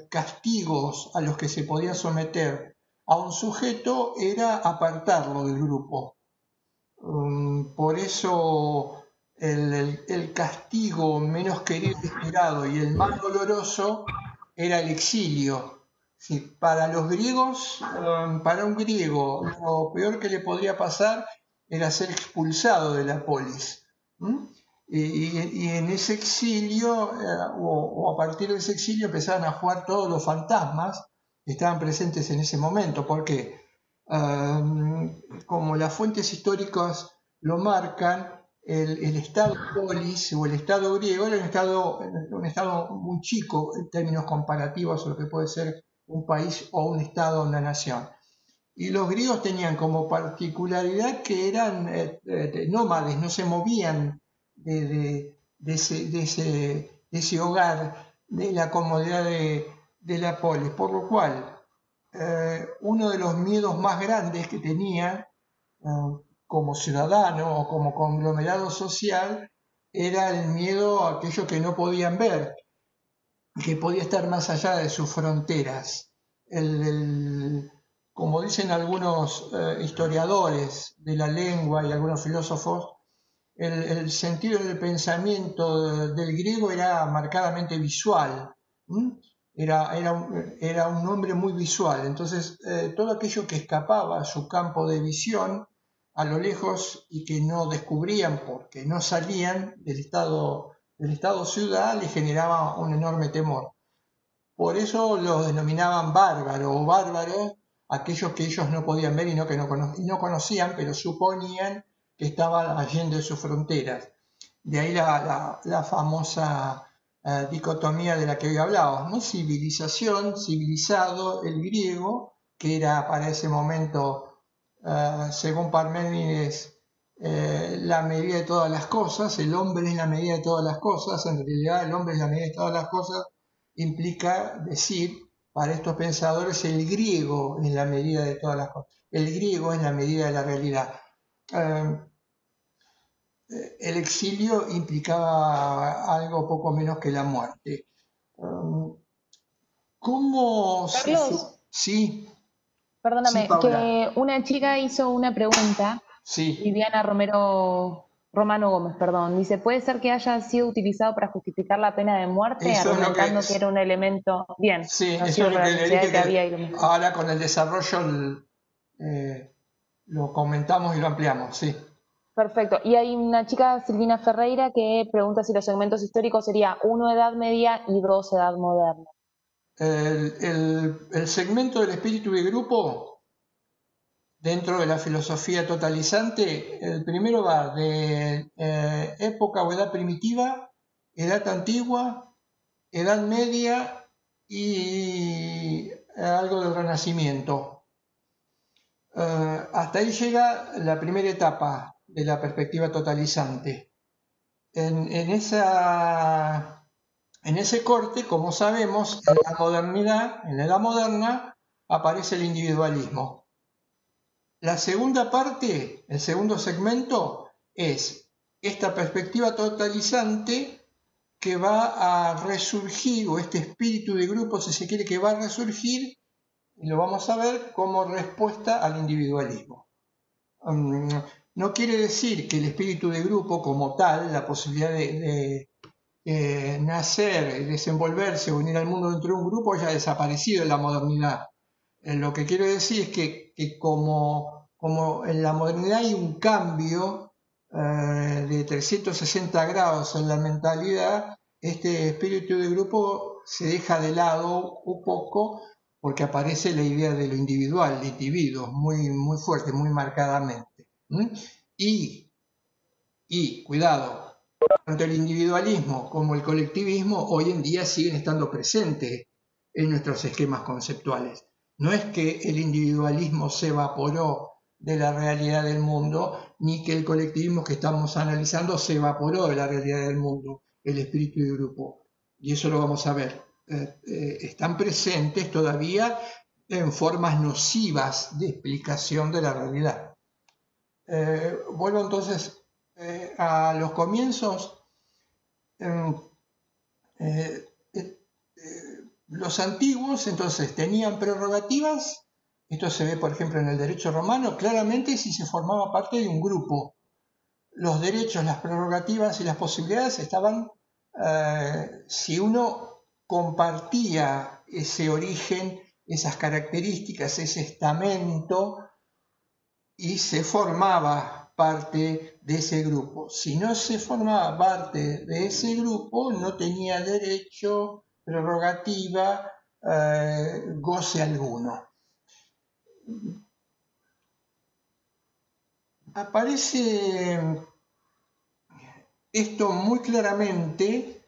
castigos a los que se podía someter a un sujeto era apartarlo del grupo. Por eso el castigo menos querido y esperado y el más doloroso era el exilio. Sí, para los griegos, para un griego, lo peor que le podría pasar era ser expulsado de la polis. Y en ese exilio, o a partir de ese exilio, empezaron a jugar todos los fantasmas que estaban presentes en ese momento. ¿Por qué? Como las fuentes históricas lo marcan, el estado polis o el estado griego era un estado muy chico en términos comparativos a lo que puede ser un país o un estado o una nación. Y los griegos tenían como particularidad que eran nómades, no se movían de ese hogar, de la comodidad de la polis, por lo cual uno de los miedos más grandes que tenía como ciudadano o como conglomerado social era el miedo a aquello que no podían ver, que podía estar más allá de sus fronteras. Como dicen algunos historiadores de la lengua y algunos filósofos, el sentido del pensamiento del griego era marcadamente visual. Era un hombre muy visual. Entonces, todo aquello que escapaba a su campo de visión a lo lejos y que no descubrían porque no salían del estado ciudad, le generaba un enorme temor. Por eso los denominaban bárbaros o bárbaros, aquellos que ellos no podían ver y no conocían, pero suponían que estaban allende de sus fronteras. De ahí la famosa dicotomía de la que hoy hablábamos, ¿no? Civilización, civilizado, el griego, que era para ese momento, según Parménides, la medida de todas las cosas. El hombre es la medida de todas las cosas. En realidad, el hombre es la medida de todas las cosas implica decir, para estos pensadores, el griego es la medida de todas las cosas. El griego es la medida de la realidad. El exilio implicaba algo poco menos que la muerte. ¿Cómo Carlos, sí, perdóname, sí, Paula. que una chica hizo una pregunta, Sí, Viviana Romano Gómez, perdón. Dice, ¿puede ser que haya sido utilizado para justificar la pena de muerte, eso es lo argumentando que que era un elemento... Bien, sí, no eso sirve es lo para que la le necesidad dije que había iluminado. ahora con el desarrollo lo comentamos y lo ampliamos, sí. Perfecto. Y hay una chica, Silvina Ferreira, que pregunta si los segmentos históricos sería 1 Edad Media y 2 Edad Moderna. El segmento del espíritu de grupo dentro de la filosofía totalizante, el primero va de época o edad primitiva, edad antigua, edad media y algo del Renacimiento. Hasta ahí llega la primera etapa de la perspectiva totalizante. En ese corte, como sabemos, en la modernidad, en la edad moderna, aparece el individualismo. La segunda parte, el segundo segmento, es esta perspectiva totalizante que va a resurgir, o este espíritu de grupo, si se quiere, que va a resurgir, y lo vamos a ver como respuesta al individualismo. No quiere decir que el espíritu de grupo como tal, la posibilidad de nacer, desenvolverse, unir al mundo dentro de un grupo, haya desaparecido en la modernidad. Lo que quiero decir es que como en la modernidad hay un cambio de 360 grados en la mentalidad, este espíritu de grupo se deja de lado un poco porque aparece la idea de lo individual, de individuos, muy, muy fuerte, muy marcadamente. Y cuidado, tanto el individualismo como el colectivismo hoy en día siguen estando presentes en nuestros esquemas conceptuales. No es que el individualismo se evaporó de la realidad del mundo, ni que el colectivismo que estamos analizando se evaporó de la realidad del mundo, el espíritu de grupo. Y eso lo vamos a ver. están presentes todavía en formas nocivas de explicación de la realidad. Vuelvo entonces a los comienzos. Los antiguos entonces tenían prerrogativas. Esto se ve, por ejemplo, en el derecho romano, claramente si se formaba parte de un grupo. Los derechos, las prerrogativas y las posibilidades estaban, si uno compartía ese origen, esas características, ese estamento, y se formaba parte de ese grupo. Si no se formaba parte de ese grupo, no tenía derecho, prerrogativa, goce alguno. Aparece esto muy claramente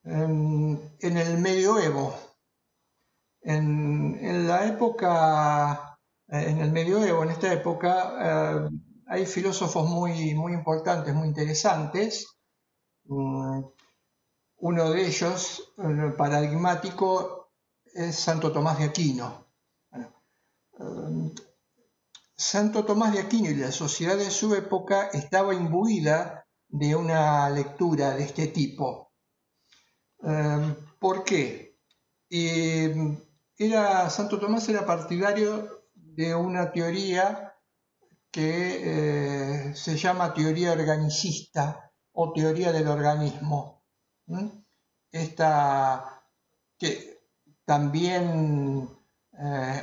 en el medioevo. En el medioevo, en esta época, hay filósofos muy importantes, muy interesantes. Uno de ellos, paradigmático, es Santo Tomás de Aquino. Santo Tomás de Aquino y la sociedad de su época estaba imbuida de una lectura de este tipo. ¿Por qué? Santo Tomás era partidario de una teoría que se llama teoría organicista o teoría del organismo. Esta que también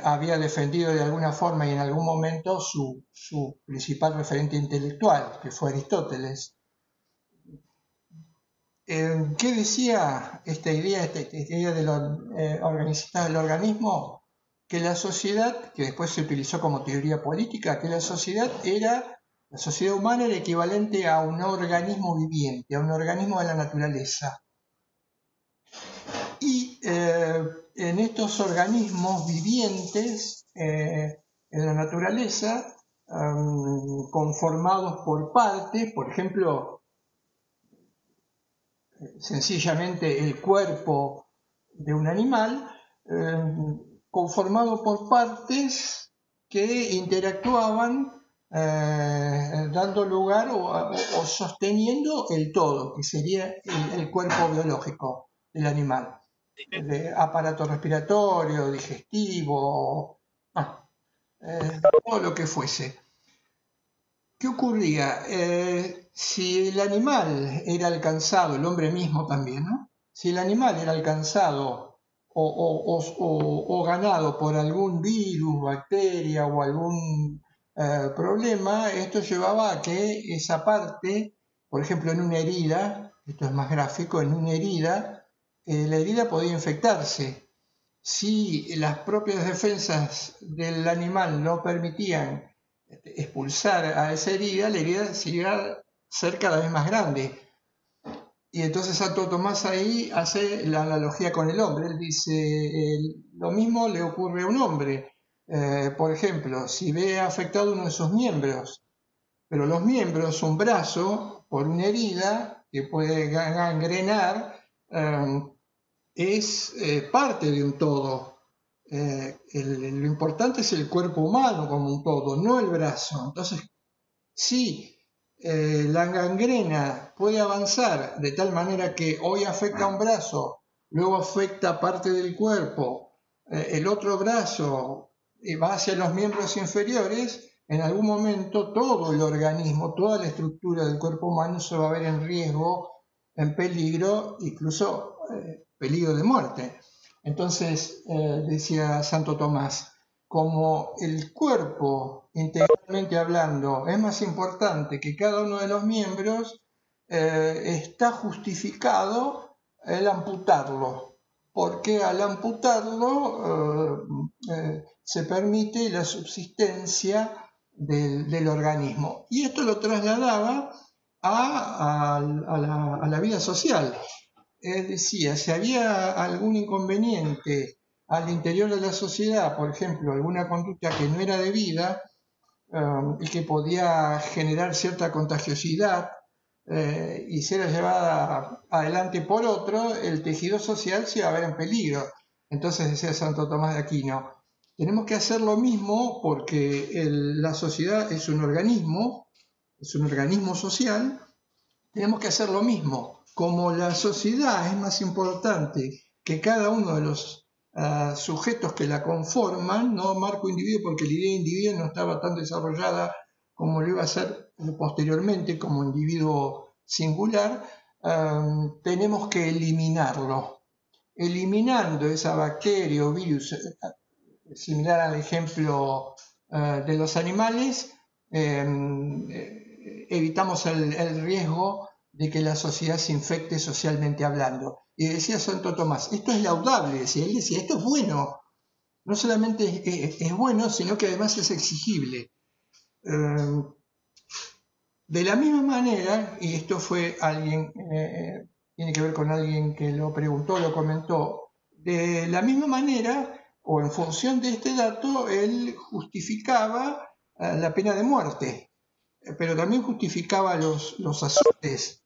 había defendido de alguna forma y en algún momento su principal referente intelectual, que fue Aristóteles. ¿Qué decía esta idea de los organicistas del organismo? Que la sociedad, que después se utilizó como teoría política, que la sociedad humana era equivalente a un organismo viviente, a un organismo de la naturaleza. Y en estos organismos vivientes en la naturaleza, conformados por partes, por ejemplo, sencillamente el cuerpo de un animal, conformado por partes que interactuaban dando lugar o sosteniendo el todo, que sería el cuerpo biológico del animal. De aparato respiratorio, digestivo, todo lo que fuese. ¿Qué ocurría? Si el animal era alcanzado, el hombre mismo también, ¿no? Si el animal era alcanzado o ganado por algún virus, bacteria o algún problema, esto llevaba a que esa parte, por ejemplo en una herida, esto es más gráfico, en una herida, la herida podía infectarse. Si las propias defensas del animal no permitían expulsar a esa herida, la herida se iba a ser cada vez más grande. Y entonces Santo Tomás ahí hace la analogía con el hombre. Él dice, lo mismo le ocurre a un hombre. Por ejemplo, si ve afectado uno de sus miembros, pero los miembros, un brazo, por una herida que puede gangrenar, es parte de un todo. Lo importante es el cuerpo humano como un todo, no el brazo. Entonces, si la gangrena puede avanzar de tal manera que hoy afecta un brazo, luego afecta parte del cuerpo, el otro brazo va hacia los miembros inferiores, en algún momento todo el organismo, toda la estructura del cuerpo humano se va a ver en riesgo, en peligro, incluso peligro de muerte. Entonces, decía Santo Tomás, como el cuerpo, integralmente hablando, es más importante que cada uno de los miembros, está justificado el amputarlo, porque al amputarlo se permite la subsistencia del organismo. Y esto lo trasladaba a la vida social. Decía, si había algún inconveniente al interior de la sociedad, por ejemplo, alguna conducta que no era debida y que podía generar cierta contagiosidad y será llevada adelante por otro, el tejido social se va a ver en peligro. Entonces decía Santo Tomás de Aquino, tenemos que hacer lo mismo porque la sociedad es un organismo social, tenemos que hacer lo mismo. Como la sociedad es más importante que cada uno de los sujetos que la conforman, no marco individuo porque la idea de individuo no estaba tan desarrollada como lo iba a ser posteriormente como individuo singular, tenemos que eliminarlo. Eliminando esa bacteria o virus, similar al ejemplo de los animales, evitamos el riesgo de que la sociedad se infecte socialmente hablando. Y decía Santo Tomás, esto es laudable, decía, él decía, esto es bueno, no solamente es bueno, sino que además es exigible. De la misma manera, y esto fue alguien, tiene que ver con alguien que lo preguntó, lo comentó, de la misma manera, o en función de este dato, él justificaba la pena de muerte, pero también justificaba los azotes,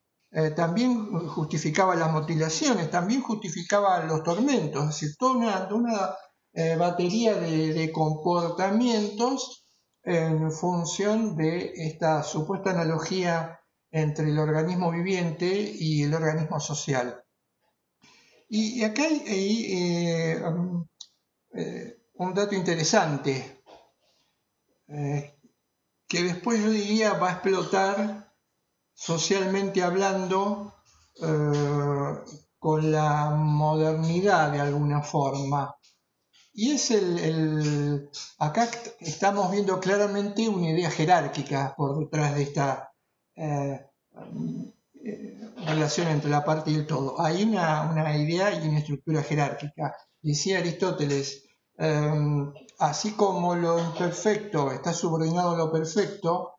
también justificaba las mutilaciones, también justificaba los tormentos, es decir, toda una batería de comportamientos en función de esta supuesta analogía entre el organismo viviente y el organismo social. Y acá hay un dato interesante que después yo diría va a explotar socialmente hablando con la modernidad de alguna forma. Y es acá estamos viendo claramente una idea jerárquica por detrás de esta relación entre la parte y el todo. Hay una idea y una estructura jerárquica. Decía Aristóteles, así como lo imperfecto está subordinado a lo perfecto,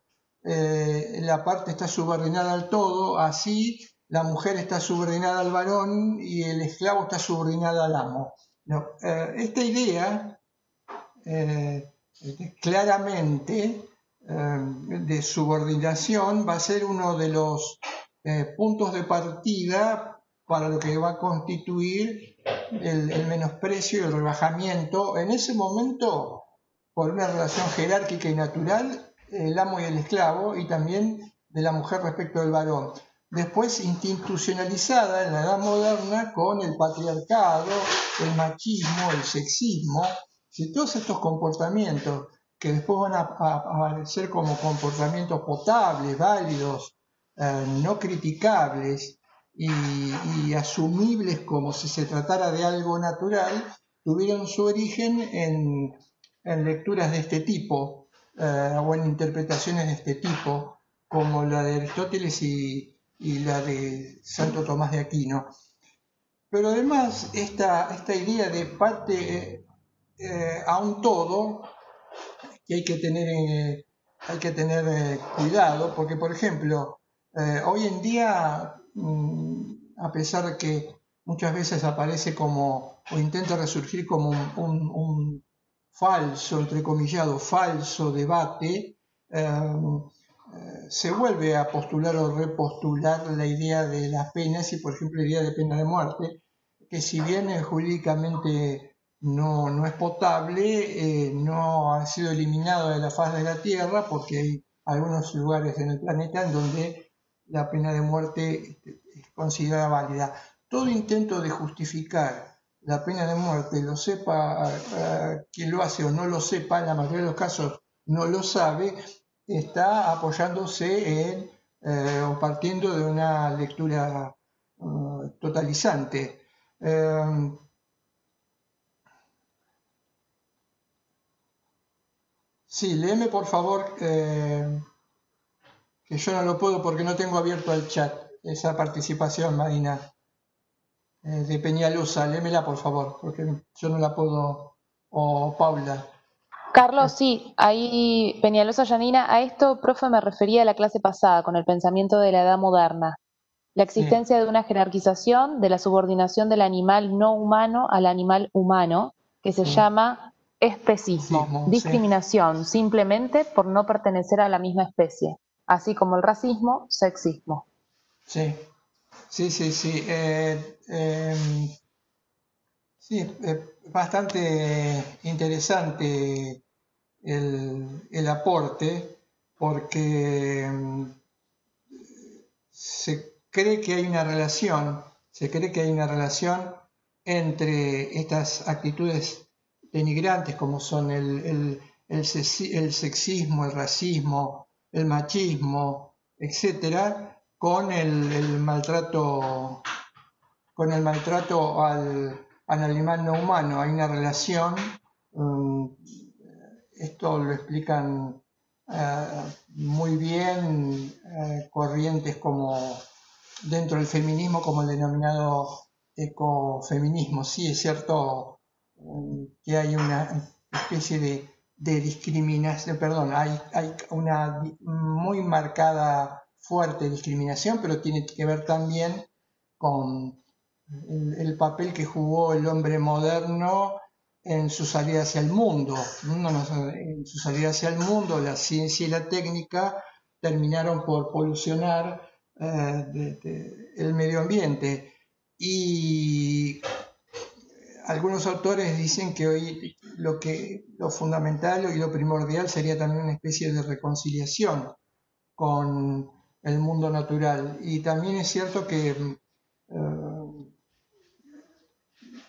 la parte está subordinada al todo, así la mujer está subordinada al varón y el esclavo está subordinado al amo. No, esta idea claramente de subordinación va a ser uno de los puntos de partida para lo que va a constituir el menosprecio y el rebajamiento en ese momento por una relación jerárquica y natural, el amo y el esclavo, y también de la mujer respecto del varón. Después institucionalizada en la edad moderna con el patriarcado, el machismo, el sexismo, y todos estos comportamientos que después van a aparecer como comportamientos potables, válidos, no criticables y asumibles como si se tratara de algo natural, tuvieron su origen en lecturas de este tipo o en interpretaciones de este tipo, como la de Aristóteles y la de Santo Tomás de Aquino. Pero además esta idea de parte a un todo que hay que tener cuidado, porque por ejemplo hoy en día a pesar de que muchas veces aparece como o intenta resurgir como un falso, entrecomillado, falso debate, se vuelve a postular o repostular la idea de las penas y por ejemplo la idea de pena de muerte, que si bien jurídicamente no es potable, no ha sido eliminado de la faz de la Tierra porque hay algunos lugares en el planeta en donde la pena de muerte es considerada válida. Todo intento de justificar la pena de muerte, lo sepa quien lo hace o no lo sepa, en la mayoría de los casos no lo sabe, está apoyándose o partiendo de una lectura totalizante. Sí, léeme por favor, que yo no lo puedo porque no tengo abierto el chat, esa participación, Marina, de Peñalosa, léemela por favor, porque yo no la puedo, o Paula. Carlos, sí, ahí Peñalosa Yanina, a esto, profe, me refería a la clase pasada con el pensamiento de la edad moderna. La existencia de una jerarquización de la subordinación del animal no humano al animal humano, que se llama especismo, discriminación, simplemente por no pertenecer a la misma especie, así como el racismo, sexismo. Sí, sí, sí, sí. Sí, bastante interesante el aporte, porque se cree que hay una relación, entre estas actitudes denigrantes como son el sexismo, el racismo, el machismo, etcétera, con el maltrato al animal no humano. Hay una relación. Esto lo explican muy bien corrientes como dentro del feminismo, como el denominado ecofeminismo. Sí, es cierto que hay una especie de discriminación, perdón, hay una muy marcada, fuerte discriminación, pero tiene que ver también con el papel que jugó el hombre moderno en su salida hacia el mundo. En su salida hacia el mundo, la ciencia y la técnica terminaron por polucionar el medio ambiente. Y algunos autores dicen que hoy lo fundamental y lo primordial sería también una especie de reconciliación con el mundo natural. Y también es cierto que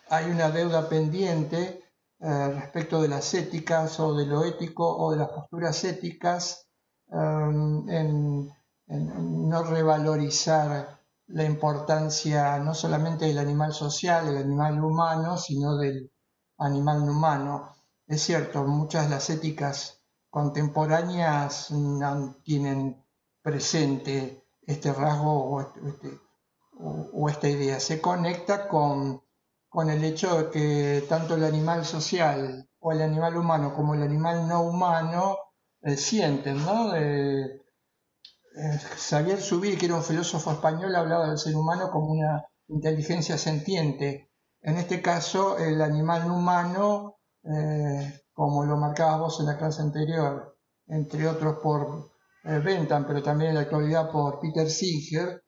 hay una deuda pendiente respecto de las éticas o de lo ético o de las posturas éticas en no revalorizar la importancia no solamente del animal social, del animal humano, sino del animal no humano. Es cierto, muchas de las éticas contemporáneas no tienen presente este rasgo o esta idea. Se conecta con el hecho de que tanto el animal social o el animal humano como el animal no humano sienten, ¿no? Xavier Zubiri, que era un filósofo español, hablaba del ser humano como una inteligencia sentiente. En este caso, el animal humano, como lo marcabas vos en la clase anterior, entre otros por Bentham, pero también en la actualidad por Peter Singer,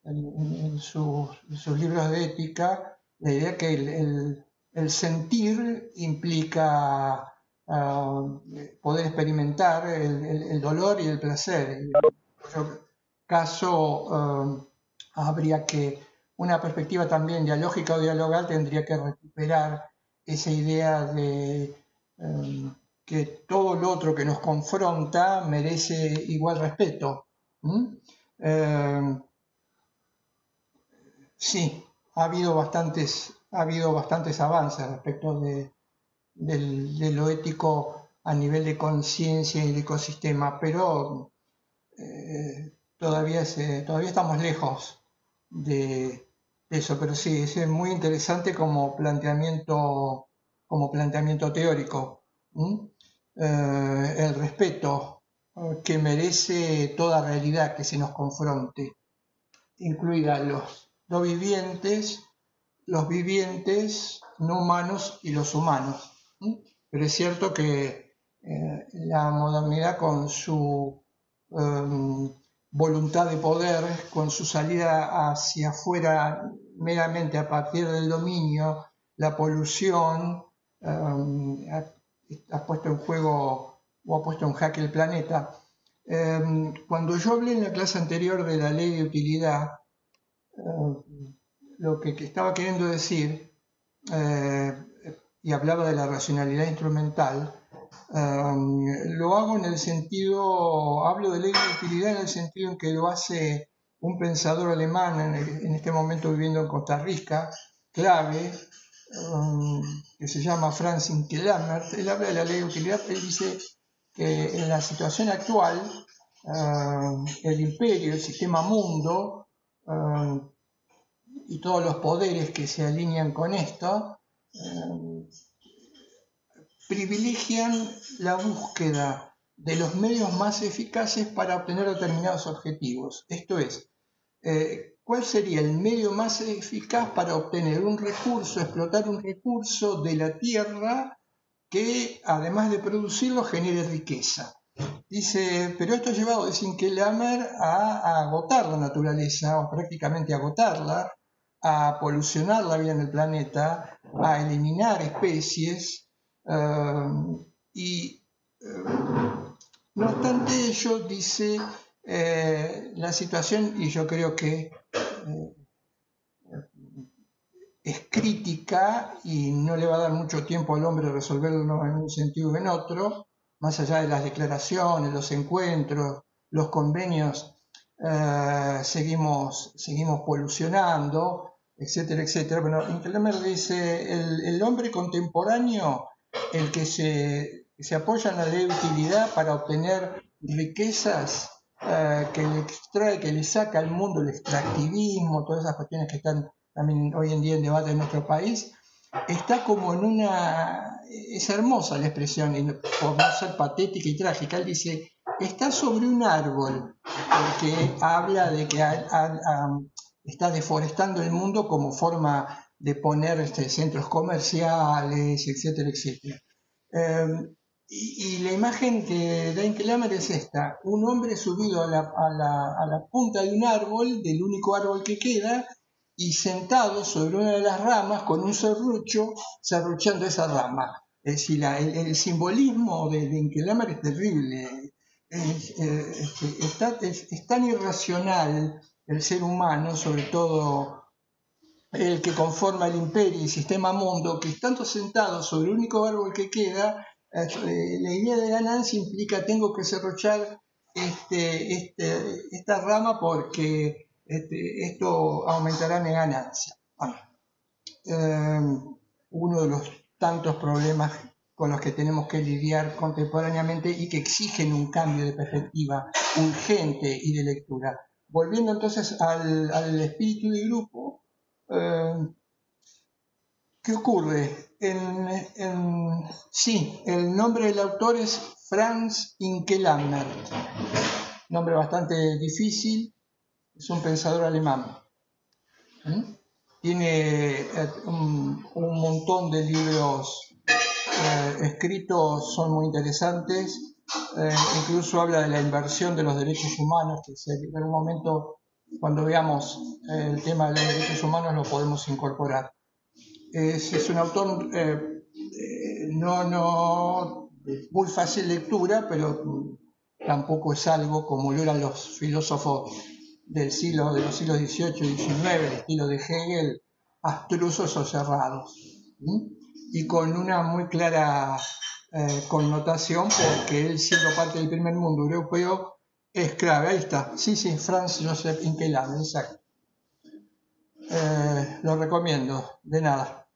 en sus libros de ética, la idea que el sentir implica poder experimentar el dolor y el placer. En otro caso, habría que, una perspectiva también dialógica o dialogal tendría que recuperar esa idea de que todo lo otro que nos confronta merece igual respeto. Sí, ha habido bastantes avances respecto de lo ético a nivel de conciencia y de ecosistema, pero todavía estamos lejos de eso. Pero sí, es muy interesante como planteamiento teórico. El respeto que merece toda realidad que se nos confronte, incluida los vivientes no humanos y los humanos. Pero es cierto que la modernidad, con su voluntad de poder, con su salida hacia afuera meramente a partir del dominio, la polución, ha puesto en juego o ha puesto en jaque el planeta. Cuando yo hablé en la clase anterior de la ley de utilidad, lo que estaba queriendo decir, y hablaba de la racionalidad instrumental, lo hago en el sentido, hablo de ley de utilidad en el sentido en que lo hace un pensador alemán en este momento viviendo en Costa Rica, clave, que se llama Franz Inkelamert. Él habla de la ley de utilidad. Él dice que en la situación actual el imperio, el sistema mundo y todos los poderes que se alinean con esto privilegian la búsqueda de los medios más eficaces para obtener determinados objetivos. Esto es, ¿cuál sería el medio más eficaz para obtener un recurso, explotar un recurso de la tierra que, además de producirlo, genere riqueza? Dice, pero esto ha llevado a Sinkelammer a agotar la naturaleza, o prácticamente agotarla, a polucionar la vida en el planeta, a eliminar especies, y no obstante ello, dice, la situación, y yo creo que es crítica y no le va a dar mucho tiempo al hombre resolverlo en un sentido o en otro, más allá de las declaraciones, los encuentros, los convenios, seguimos polucionando, etcétera, etcétera. Bueno, Sinkelammer dice, el hombre contemporáneo, el que se apoya en la ley de utilidad para obtener riquezas que le extrae, que le saca al mundo el extractivismo, todas esas cuestiones que están también hoy en día en debate en nuestro país, está como en una... Es hermosa la expresión, por no ser patética y trágica. Él dice, está sobre un árbol, porque habla de que está deforestando el mundo como forma de poner centros comerciales, etcétera, etcétera. Y la imagen que da Sinkelammer es esta, un hombre subido a la punta de un árbol, del único árbol que queda, y sentado sobre una de las ramas con un serrucho, serruchando esa rama. Es decir, el simbolismo de Sinkelammer es terrible. Es tan irracional el ser humano, sobre todo el que conforma el imperio y el sistema mundo, que estando sentado sobre el único árbol que queda, la idea de ganancia implica tengo que serruchar esta rama porque esto aumentará mi ganancia. Uno de los tantos problemas con los que tenemos que lidiar contemporáneamente y que exigen un cambio de perspectiva urgente y de lectura. Volviendo entonces al espíritu de grupo, ¿qué ocurre? Sí, el nombre del autor es Franz Sinkelammer, nombre bastante difícil, es un pensador alemán. Tiene un montón de libros escritos, son muy interesantes, incluso habla de la inversión de los derechos humanos, que en algún momento, cuando veamos el tema de los derechos humanos, lo podemos incorporar. Es un autor no de muy fácil lectura, pero tampoco es algo como lo eran los filósofos de los siglos XVIII y XIX, el estilo de Hegel, abstrusos o cerrados, y con una muy clara connotación, porque él, siendo parte del primer mundo europeo, es clave. Ahí está, sí, Franz Joseph Sinkelammer, exacto. Lo recomiendo, de nada.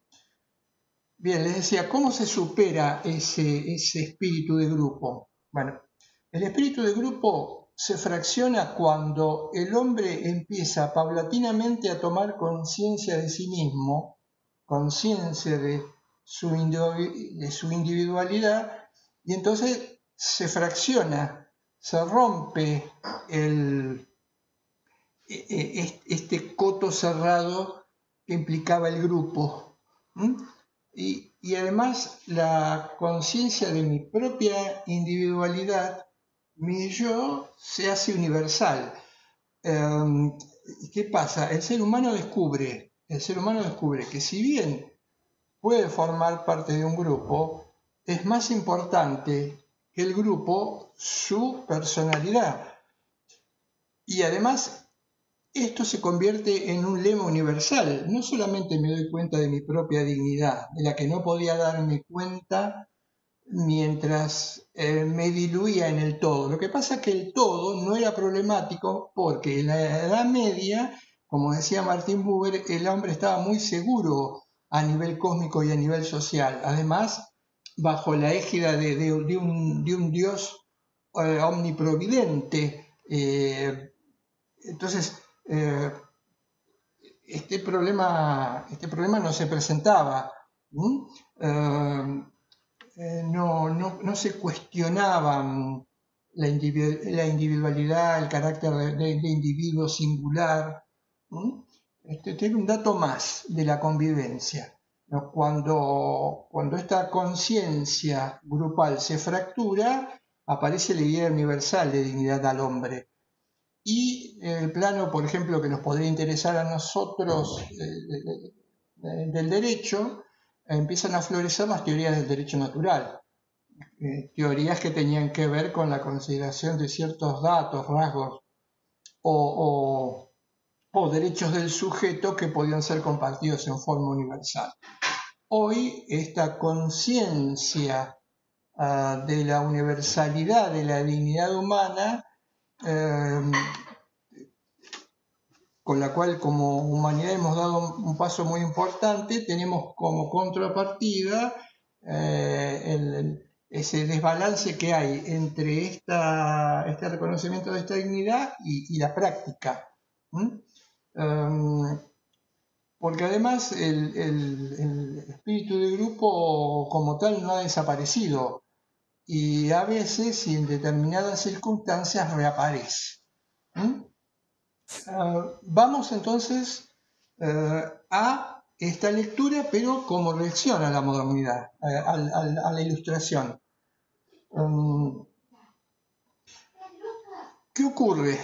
Bien, les decía, ¿cómo se supera ese espíritu de grupo? Bueno, el espíritu de grupo se fracciona cuando el hombre empieza paulatinamente a tomar conciencia de sí mismo, conciencia de su individualidad, y entonces se fracciona, se rompe este coto cerrado que implicaba el grupo. Y además la conciencia de mi propia individualidad, mi yo, se hace universal. ¿Qué pasa? El ser humano descubre que si bien puede formar parte de un grupo, es más importante que el grupo su personalidad. Y además esto se convierte en un lema universal. No solamente me doy cuenta de mi propia dignidad, de la que no podía darme cuenta mientras me diluía en el todo. Lo que pasa es que el todo no era problemático porque en la Edad Media, como decía Martin Buber, el hombre estaba muy seguro a nivel cósmico y a nivel social. Además, bajo la égida de un Dios omniprovidente. Entonces, este problema no se presentaba, no se cuestionaban la individualidad, el carácter de individuo singular. Tiene un dato más de la convivencia, ¿no? Cuando esta conciencia grupal se fractura, aparece la idea universal de dignidad al hombre. Y en el plano, por ejemplo, que nos podría interesar a nosotros del derecho, empiezan a florecer las teorías del derecho natural. Teorías que tenían que ver con la consideración de ciertos datos, rasgos o derechos del sujeto que podían ser compartidos en forma universal. Hoy esta conciencia de la universalidad de la dignidad humana, con la cual como humanidad hemos dado un paso muy importante, tenemos como contrapartida ese desbalance que hay entre este reconocimiento de esta dignidad y la práctica. Porque además el espíritu de grupo como tal no ha desaparecido y a veces y en determinadas circunstancias reaparece. Vamos entonces a esta lectura, pero como reacción a la modernidad, a la ilustración. ¿Qué ocurre?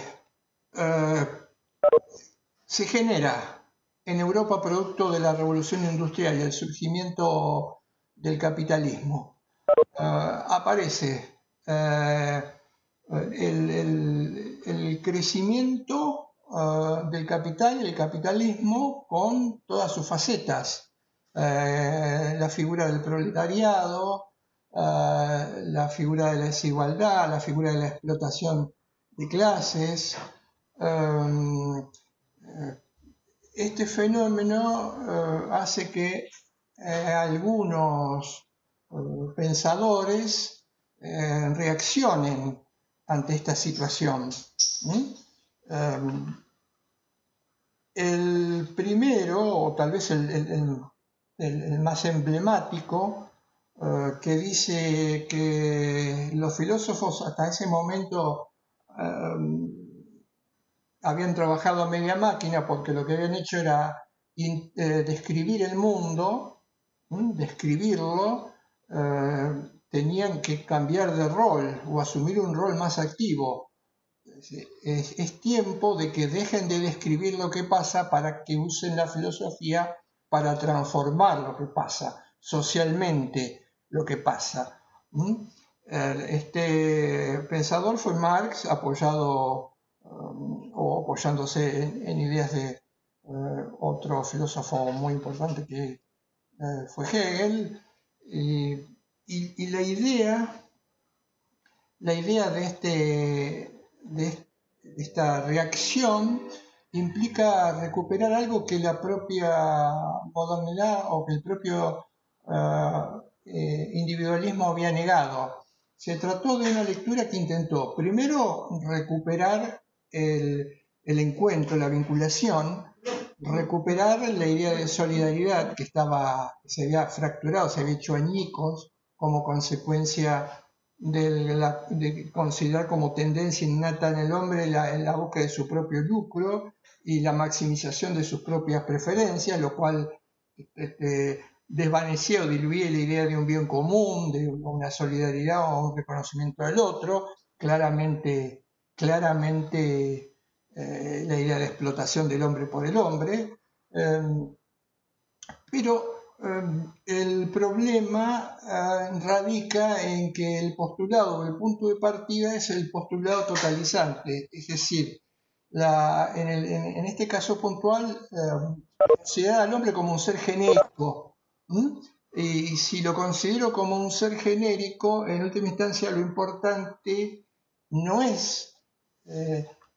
Se genera en Europa, producto de la revolución industrial y el surgimiento del capitalismo, aparece el crecimiento del capital y el capitalismo con todas sus facetas. La figura del proletariado, la figura de la desigualdad, la figura de la explotación de clases. Este fenómeno hace que algunos pensadores reaccionen ante esta situación. El primero, o tal vez el más emblemático, que dice que los filósofos hasta ese momento habían trabajado a media máquina porque lo que habían hecho era describir el mundo, describirlo, tenían que cambiar de rol o asumir un rol más activo. Es tiempo de que dejen de describir lo que pasa para que usen la filosofía para transformar lo que pasa, socialmente lo que pasa. Este pensador fue Marx, apoyándose en ideas de otro filósofo muy importante que fue Hegel, y la idea de esta reacción implica recuperar algo que la propia modernidad o que el propio individualismo había negado. Se trató de una lectura que intentó primero recuperar el encuentro, la vinculación, recuperar la idea de solidaridad que se había fracturado, se había hecho añicos como consecuencia de considerar como tendencia innata en el hombre la búsqueda de su propio lucro y la maximización de sus propias preferencias, lo cual desvanecía o diluía la idea de un bien común, de una solidaridad o un reconocimiento del otro, claramente la idea de explotación del hombre por el hombre, pero el problema radica en que el postulado, el punto de partida es el postulado totalizante, es decir, en este caso puntual, considerar al hombre como un ser genérico. Y si lo considero como un ser genérico, en última instancia lo importante no es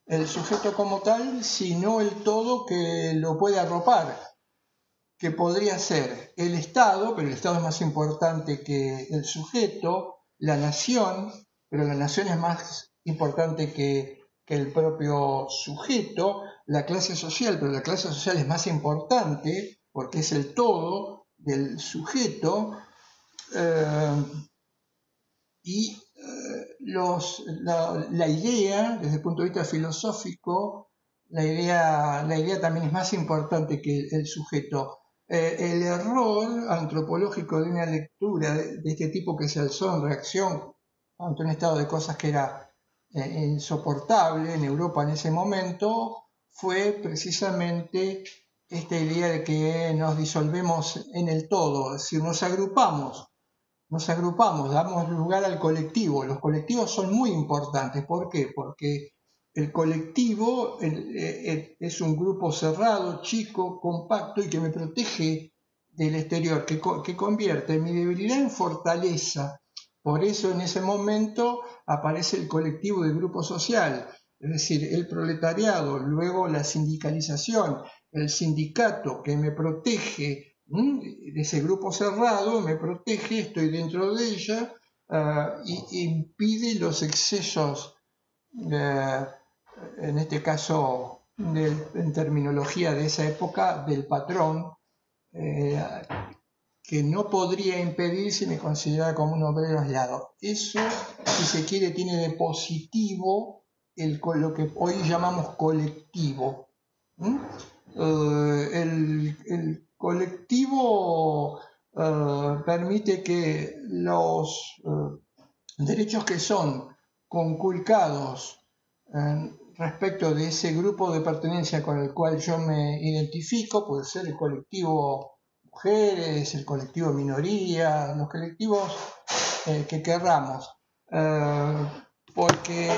el sujeto como tal, sino el todo que lo puede arropar, que podría ser el Estado, pero el Estado es más importante que el sujeto, la nación, pero la nación es más importante que el propio sujeto, la clase social, pero la clase social es más importante porque es el todo del sujeto, y la idea, desde el punto de vista filosófico, la idea también es más importante que el sujeto. El error antropológico de una lectura de este tipo que se alzó en reacción ante un estado de cosas que era insoportable en Europa en ese momento, fue precisamente esta idea de que nos disolvemos en el todo, es decir, nos agrupamos, damos lugar al colectivo. Los colectivos son muy importantes. ¿Por qué? Porque el colectivo es un grupo cerrado, chico, compacto y que me protege del exterior, que convierte mi debilidad en fortaleza. Por eso en ese momento aparece el colectivo del grupo social, es decir, el proletariado, luego la sindicalización, el sindicato que me protege de ese grupo cerrado, me protege, estoy dentro de ella y impide los excesos, en este caso, en terminología de esa época, del patrón, que no podría impedir si me considerara como un obrero aislado. Eso, si se quiere, tiene de positivo lo que hoy llamamos colectivo. El colectivo permite que los derechos que son conculcados respecto de ese grupo de pertenencia con el cual yo me identifico, puede ser el colectivo mujeres, el colectivo minoría, los colectivos que querramos, porque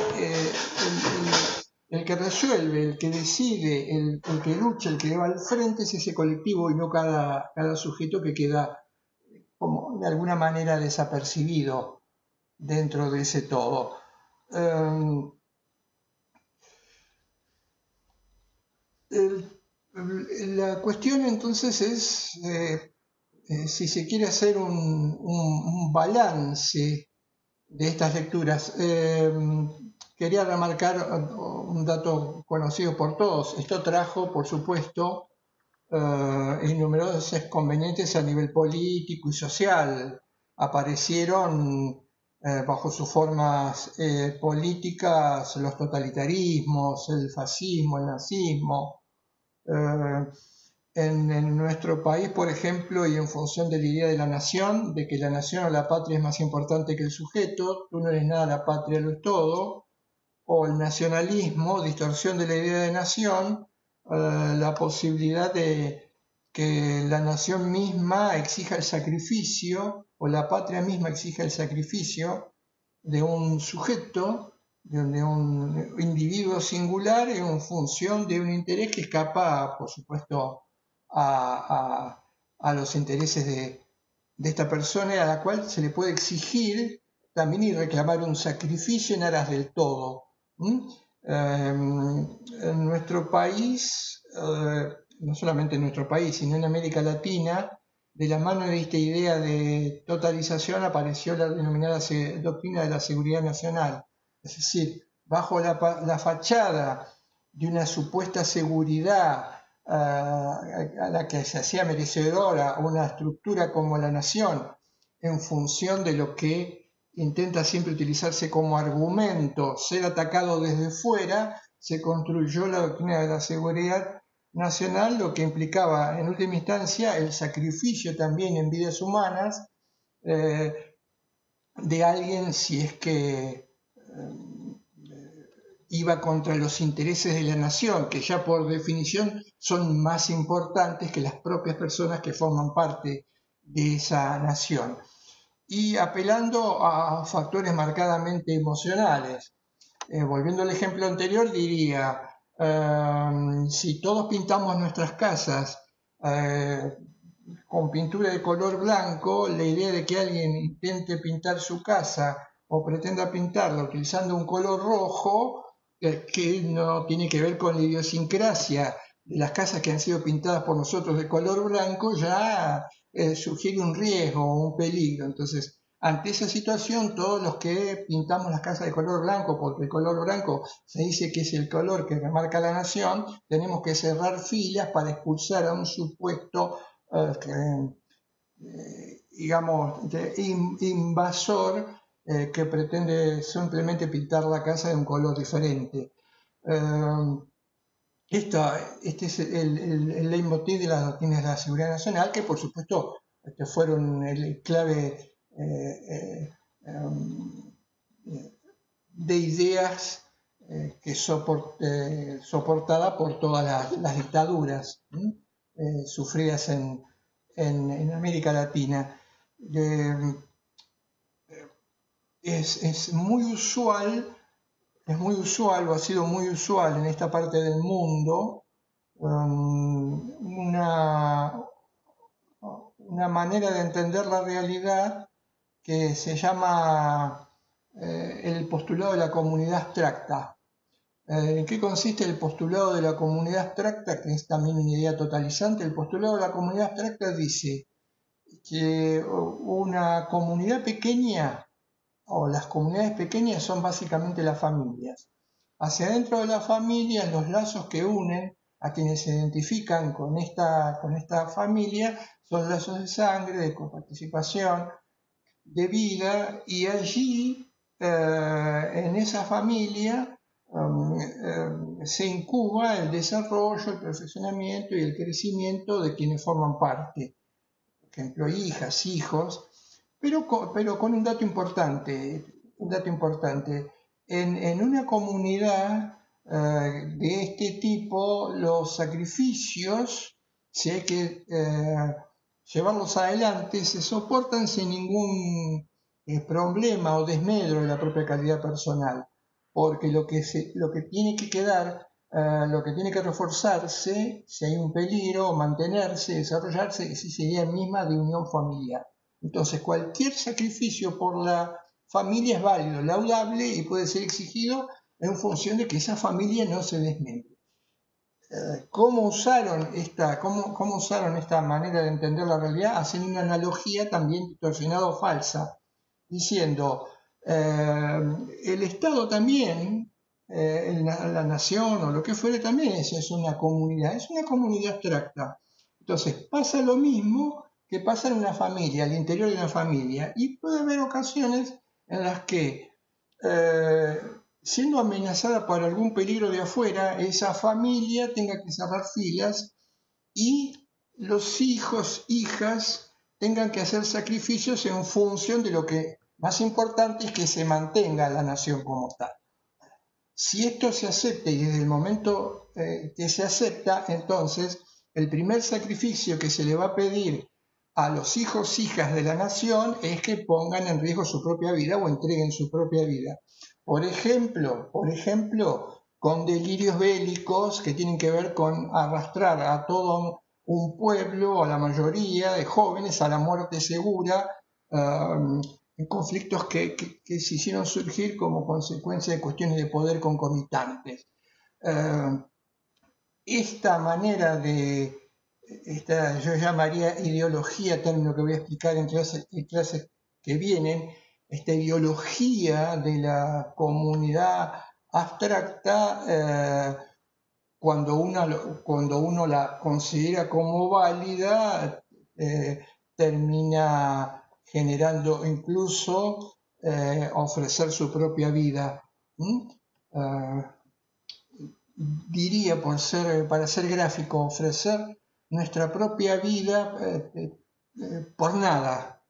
el que resuelve, el que decide, el que lucha, el que va al frente es ese colectivo y no cada sujeto que queda como de alguna manera desapercibido dentro de ese todo. La cuestión entonces es si se quiere hacer un balance de estas lecturas. Quería remarcar un dato conocido por todos. Esto trajo, por supuesto, numerosos inconvenientes a nivel político y social. Aparecieron bajo sus formas políticas los totalitarismos, el fascismo, el nazismo. En nuestro país, por ejemplo, y en función de la idea de la nación, de que la nación o la patria es más importante que el sujeto, tú no eres nada, la patria lo es todo, o el nacionalismo, distorsión de la idea de nación, la posibilidad de que la nación misma exija el sacrificio, o la patria misma exija el sacrificio de un sujeto, de un individuo singular en función de un interés que escapa, por supuesto, a los intereses de esta persona, a la cual se le puede exigir también y reclamar un sacrificio en aras del todo. En nuestro país, no solamente en nuestro país, sino en América Latina, de la mano de esta idea de totalización apareció la denominada doctrina de la seguridad nacional. Es decir, bajo la fachada de una supuesta seguridad a la que se hacía merecedora una estructura como la nación, en función de lo que intenta siempre utilizarse como argumento, ser atacado desde fuera, se construyó la doctrina de la seguridad nacional, lo que implicaba en última instancia el sacrificio también en vidas humanas de alguien si es que iba contra los intereses de la nación, que ya por definición son más importantes que las propias personas que forman parte de esa nación. Y apelando a factores marcadamente emocionales. Volviendo al ejemplo anterior, diría, si todos pintamos nuestras casas con pintura de color blanco, la idea de que alguien intente pintar su casa o pretenda pintarla utilizando un color rojo, que no tiene que ver con la idiosincrasia de las casas que han sido pintadas por nosotros de color blanco, ya sugiere un riesgo o un peligro. Entonces, ante esa situación, todos los que pintamos las casas de color blanco, porque el color blanco se dice que es el color que remarca la nación, tenemos que cerrar filas para expulsar a un supuesto digamos, invasor que pretende simplemente pintar la casa de un color diferente. Este es el leitmotiv de las doctrinas de la seguridad nacional, que por supuesto fueron el clave de ideas que soportada por todas las dictaduras sufridas en América Latina. Es muy usual, o ha sido muy usual en esta parte del mundo, una manera de entender la realidad que se llama el postulado de la comunidad abstracta. ¿En qué consiste el postulado de la comunidad abstracta? Que es también una idea totalizante. El postulado de la comunidad abstracta dice que una comunidad pequeña, o las comunidades pequeñas, son básicamente las familias. Hacia adentro de las familias, los lazos que unen a quienes se identifican con esta familia son lazos de sangre, de coparticipación, de vida, y allí, en esa familia, se incuba el desarrollo, el perfeccionamiento y el crecimiento de quienes forman parte. Por ejemplo, hijas, hijos, pero con un dato importante. En una comunidad de este tipo, los sacrificios, si hay que llevarlos adelante, se soportan sin ningún problema o desmedro de la propia calidad personal, porque lo que tiene que quedar, lo que tiene que reforzarse, si hay un peligro, mantenerse, desarrollarse, esa idea misma de unión familiar. Entonces, cualquier sacrificio por la familia es válido, laudable y puede ser exigido en función de que esa familia no se desmembre. ¿Cómo usaron esta manera de entender la realidad? Hacen una analogía también distorsionada o falsa, diciendo, el Estado también, la nación o lo que fuere también es una comunidad abstracta. Entonces, pasa lo mismo que pasa en una familia, al interior de una familia, y puede haber ocasiones en las que, siendo amenazada por algún peligro de afuera, esa familia tenga que cerrar filas y los hijos, hijas, tengan que hacer sacrificios en función de lo que más importante es que se mantenga la nación como tal. Si esto se acepta, y desde el momento que se acepta, entonces el primer sacrificio que se le va a pedir a los hijos, hijas de la nación es que pongan en riesgo su propia vida o entreguen su propia vida. Por ejemplo, con delirios bélicos que tienen que ver con arrastrar a todo un pueblo, a la mayoría de jóvenes, a la muerte segura, en conflictos que se hicieron surgir como consecuencia de cuestiones de poder concomitantes. Esta manera yo llamaría ideología, término que voy a explicar en clases que vienen, esta ideología de la comunidad abstracta, cuando uno la considera como válida, termina generando incluso ofrecer su propia vida. Diría, para ser gráfico, ofrecer nuestra propia vida por nada.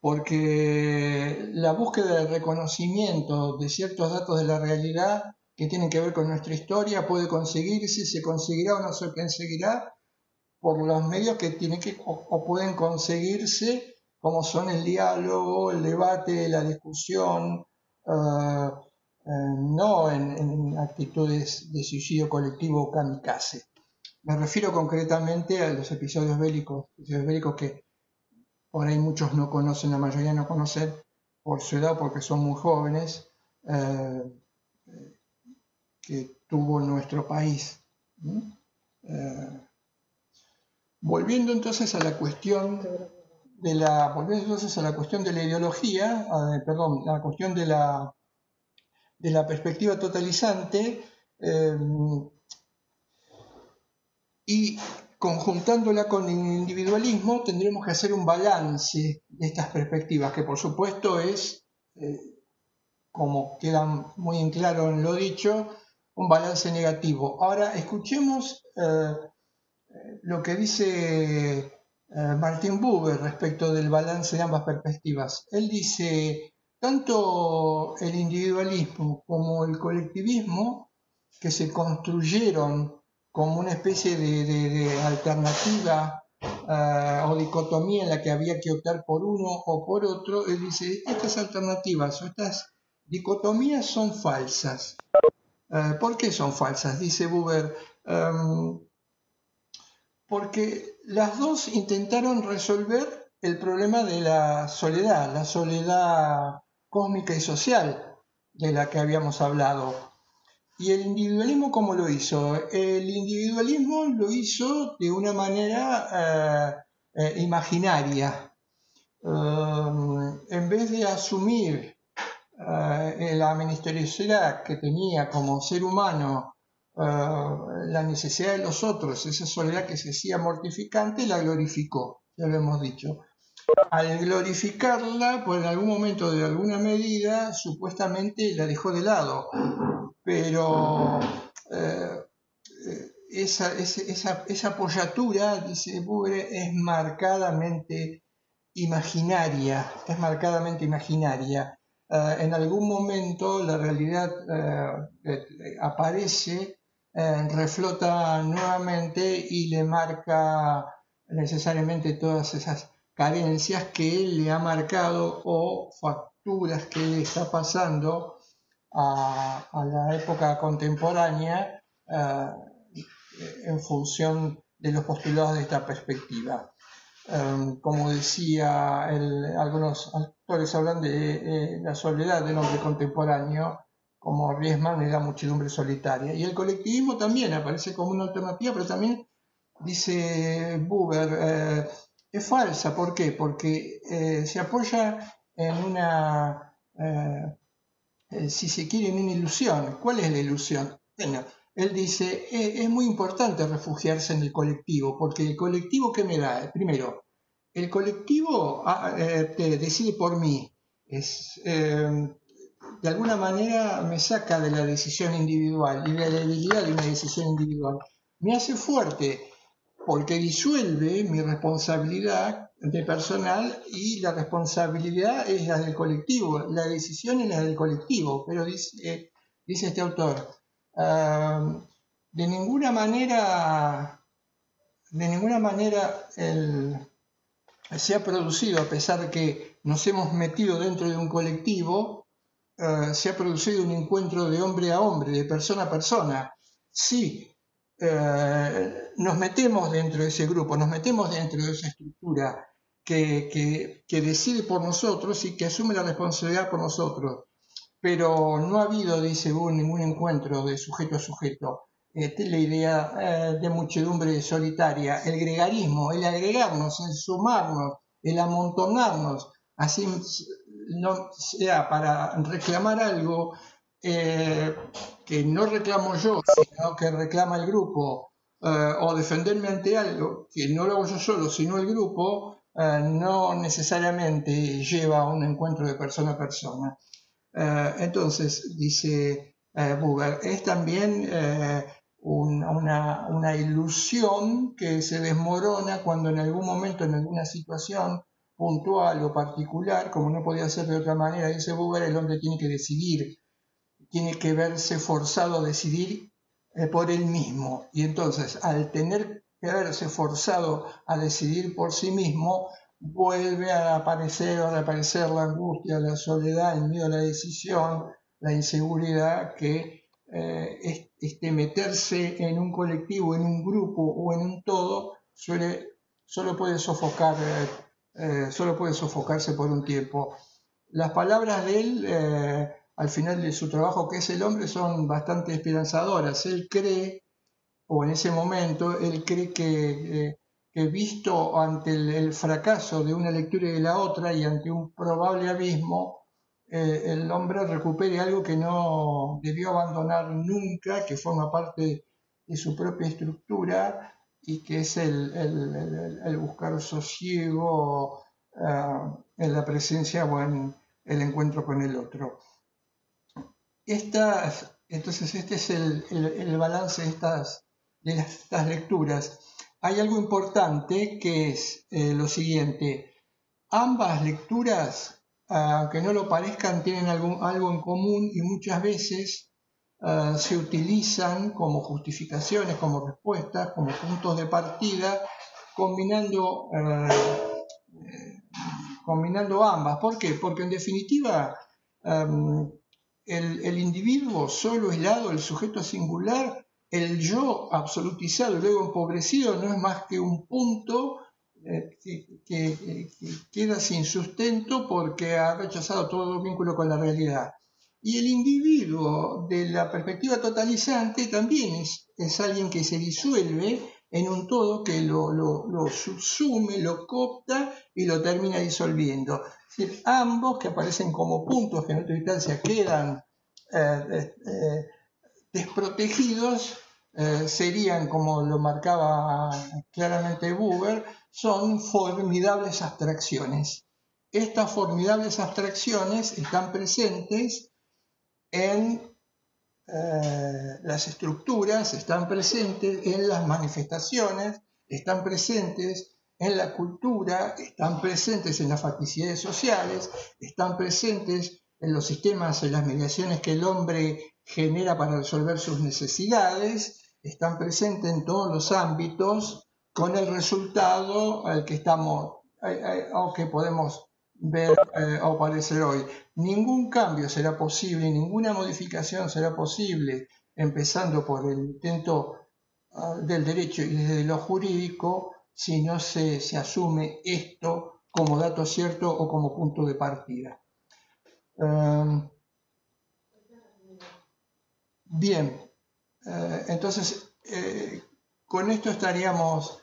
Porque la búsqueda del reconocimiento de ciertos datos de la realidad que tienen que ver con nuestra historia puede conseguirse, se conseguirá o no se conseguirá por los medios que tienen o pueden conseguirse, como son el diálogo, el debate, la discusión, no en actitudes de suicidio colectivo o kamikaze. Me refiero concretamente a los episodios bélicos que por ahí muchos no conocen, la mayoría no conocen por su edad, porque son muy jóvenes, que tuvo nuestro país. Volviendo entonces a la cuestión de la ideología, a la cuestión de la perspectiva totalizante, y conjuntándola con el individualismo, tendremos que hacer un balance de estas perspectivas, que por supuesto es, como queda muy en claro en lo dicho, un balance negativo. Ahora escuchemos lo que dice Martin Buber respecto del balance de ambas perspectivas. Él dice, tanto el individualismo como el colectivismo, que se construyeron como una especie de alternativa o dicotomía en la que había que optar por uno o por otro, él dice, estas alternativas o estas dicotomías son falsas. ¿Por qué son falsas? Dice Buber, porque las dos intentaron resolver el problema de la soledad cósmica y social de la que habíamos hablado. ¿Y el individualismo cómo lo hizo? El individualismo lo hizo de una manera imaginaria. En vez de asumir la ministeriosidad que tenía como ser humano, la necesidad de los otros, esa soledad que se hacía mortificante, la glorificó, ya lo hemos dicho. Al glorificarla, pues en algún momento, de alguna medida, supuestamente la dejó de lado, pero esa apoyatura, dice Buber, es marcadamente imaginaria, en algún momento la realidad aparece, reflota nuevamente y le marca necesariamente todas esas carencias que él le ha marcado o facturas que le está pasando a la época contemporánea en función de los postulados de esta perspectiva. Como decía, algunos autores hablan de la soledad del hombre contemporáneo, como Riesman es la muchedumbre solitaria. Y el colectivismo también aparece como una alternativa, pero también, dice Buber, es falsa. ¿Por qué? Porque se apoya en una, si se quiere, en una ilusión. ¿Cuál es la ilusión? Bueno, él dice, es muy importante refugiarse en el colectivo, porque el colectivo, ¿qué me da? Primero, el colectivo decide por mí. De alguna manera me saca de la decisión individual y de la debilidad de una decisión individual. Me hace fuerte, porque disuelve mi responsabilidad de personal y la responsabilidad es la del colectivo, la decisión es la del colectivo. Pero dice este autor, de ninguna manera se ha producido, a pesar de que nos hemos metido dentro de un colectivo, se ha producido un encuentro de hombre a hombre, de persona a persona. Sí, nos metemos dentro de ese grupo, nos metemos dentro de esa estructura que decide por nosotros y que asume la responsabilidad por nosotros. Pero no ha habido, dice Buber, ningún encuentro de sujeto a sujeto. Esta es la idea de muchedumbre solitaria, el gregarismo, el agregarnos, el sumarnos, el amontonarnos, así no sea para reclamar algo que no reclamo yo, sino que reclama el grupo, o defenderme ante algo que no lo hago yo solo, sino el grupo, no necesariamente lleva a un encuentro de persona a persona. Entonces, dice Buber, es también una ilusión que se desmorona cuando en algún momento, en alguna situación puntual o particular, como no podía ser de otra manera, dice Buber, el hombre tiene que decidir, tiene que verse forzado a decidir por él mismo. Y entonces, al tener que verse forzado a decidir por sí mismo, vuelve a aparecer o reaparecer la angustia, la soledad, el miedo a la decisión, la inseguridad que meterse en un colectivo, en un grupo o en un todo solo puede sofocarse por un tiempo. Las palabras de él al final de su trabajo, que es el hombre, son bastante esperanzadoras. Él cree, o en ese momento, él cree que visto ante el fracaso de una lectura y de la otra y ante un probable abismo, el hombre recupere algo que no debió abandonar nunca, que forma parte de su propia estructura y que es el buscar sosiego en la presencia o en el encuentro con el otro. Entonces este es el balance de estas lecturas. Hay algo importante que es lo siguiente: ambas lecturas aunque no lo parezcan, tienen algo en común y muchas veces se utilizan como justificaciones, como respuestas, como puntos de partida, combinando ambas. ¿Por qué? Porque en definitiva el individuo solo, aislado, el sujeto singular, el yo absolutizado y luego empobrecido no es más que un punto que queda sin sustento porque ha rechazado todo vínculo con la realidad. Y el individuo de la perspectiva totalizante también es alguien que se disuelve en un todo que lo subsume, lo coopta y lo termina disolviendo. Es decir, ambos que aparecen como puntos que en última instancia quedan desprotegidos, serían, como lo marcaba claramente Buber, son formidables abstracciones. Estas formidables abstracciones están presentes en las estructuras, están presentes en las manifestaciones, están presentes en la cultura, están presentes en las facticidades sociales, están presentes en los sistemas, en las mediaciones que el hombre genera para resolver sus necesidades, están presentes en todos los ámbitos, con el resultado al que estamos, o que podemos ver o parecer hoy. Ningún cambio será posible, ninguna modificación será posible, empezando por el intento del derecho y desde lo jurídico, si no se asume esto como dato cierto o como punto de partida. Bien, entonces con esto estaríamos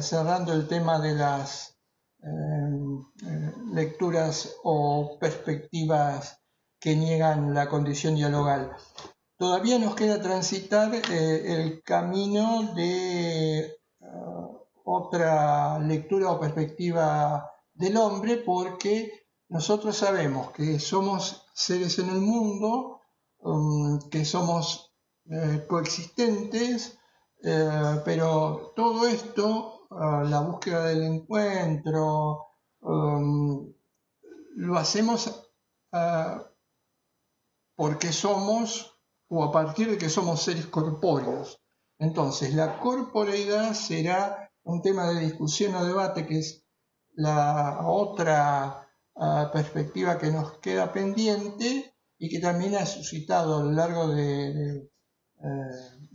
cerrando el tema de las lecturas o perspectivas que niegan la condición dialogal. Todavía nos queda transitar el camino de otra lectura o perspectiva del hombre, porque nosotros sabemos que somos seres en el mundo, que somos coexistentes, pero todo esto, la búsqueda del encuentro, lo hacemos porque somos, o a partir de que somos seres corpóreos. Entonces, la corporeidad será un tema de discusión o debate, que es la otra perspectiva que nos queda pendiente y que también ha suscitado a lo largo de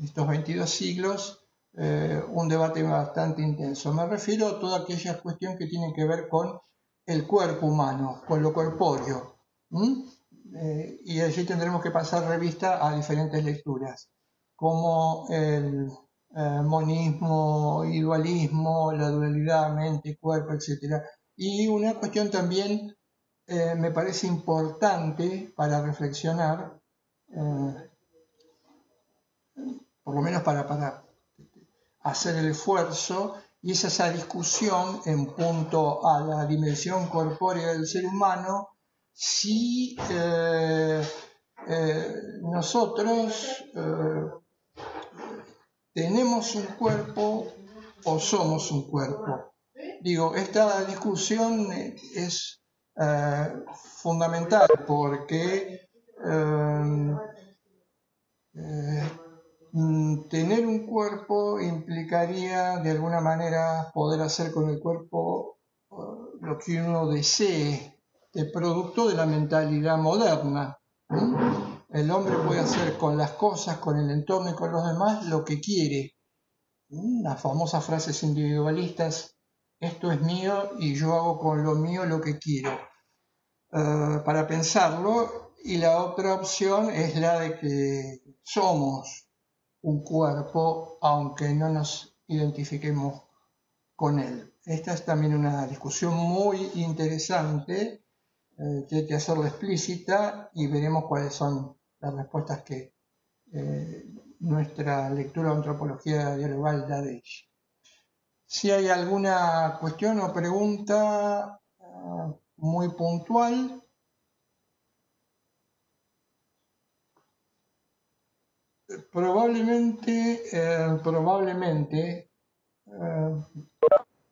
estos 22 siglos un debate bastante intenso. Me refiero a toda aquella cuestión que tiene que ver con el cuerpo humano, con lo corpóreo. Y allí tendremos que pasar revista a diferentes lecturas, como el monismo y dualismo, la dualidad mente-cuerpo, etc. Y una cuestión también me parece importante para reflexionar, por lo menos para hacer el esfuerzo, y es esa discusión en punto a la dimensión corpórea del ser humano, si nosotros tenemos un cuerpo o somos un cuerpo. Digo, esta discusión es fundamental porque tener un cuerpo implicaría de alguna manera poder hacer con el cuerpo lo que uno desee, el producto de la mentalidad moderna. El hombre puede hacer con las cosas, con el entorno y con los demás lo que quiere. Las famosas frases individualistas: esto es mío y yo hago con lo mío lo que quiero. Para pensarlo. Y la otra opción es la de que somos un cuerpo, aunque no nos identifiquemos con él. Esta es también una discusión muy interesante que hay que hacerla explícita, y veremos cuáles son las respuestas que nuestra lectura de antropología dialogal da de ella. Si hay alguna cuestión o pregunta muy puntual. Probablemente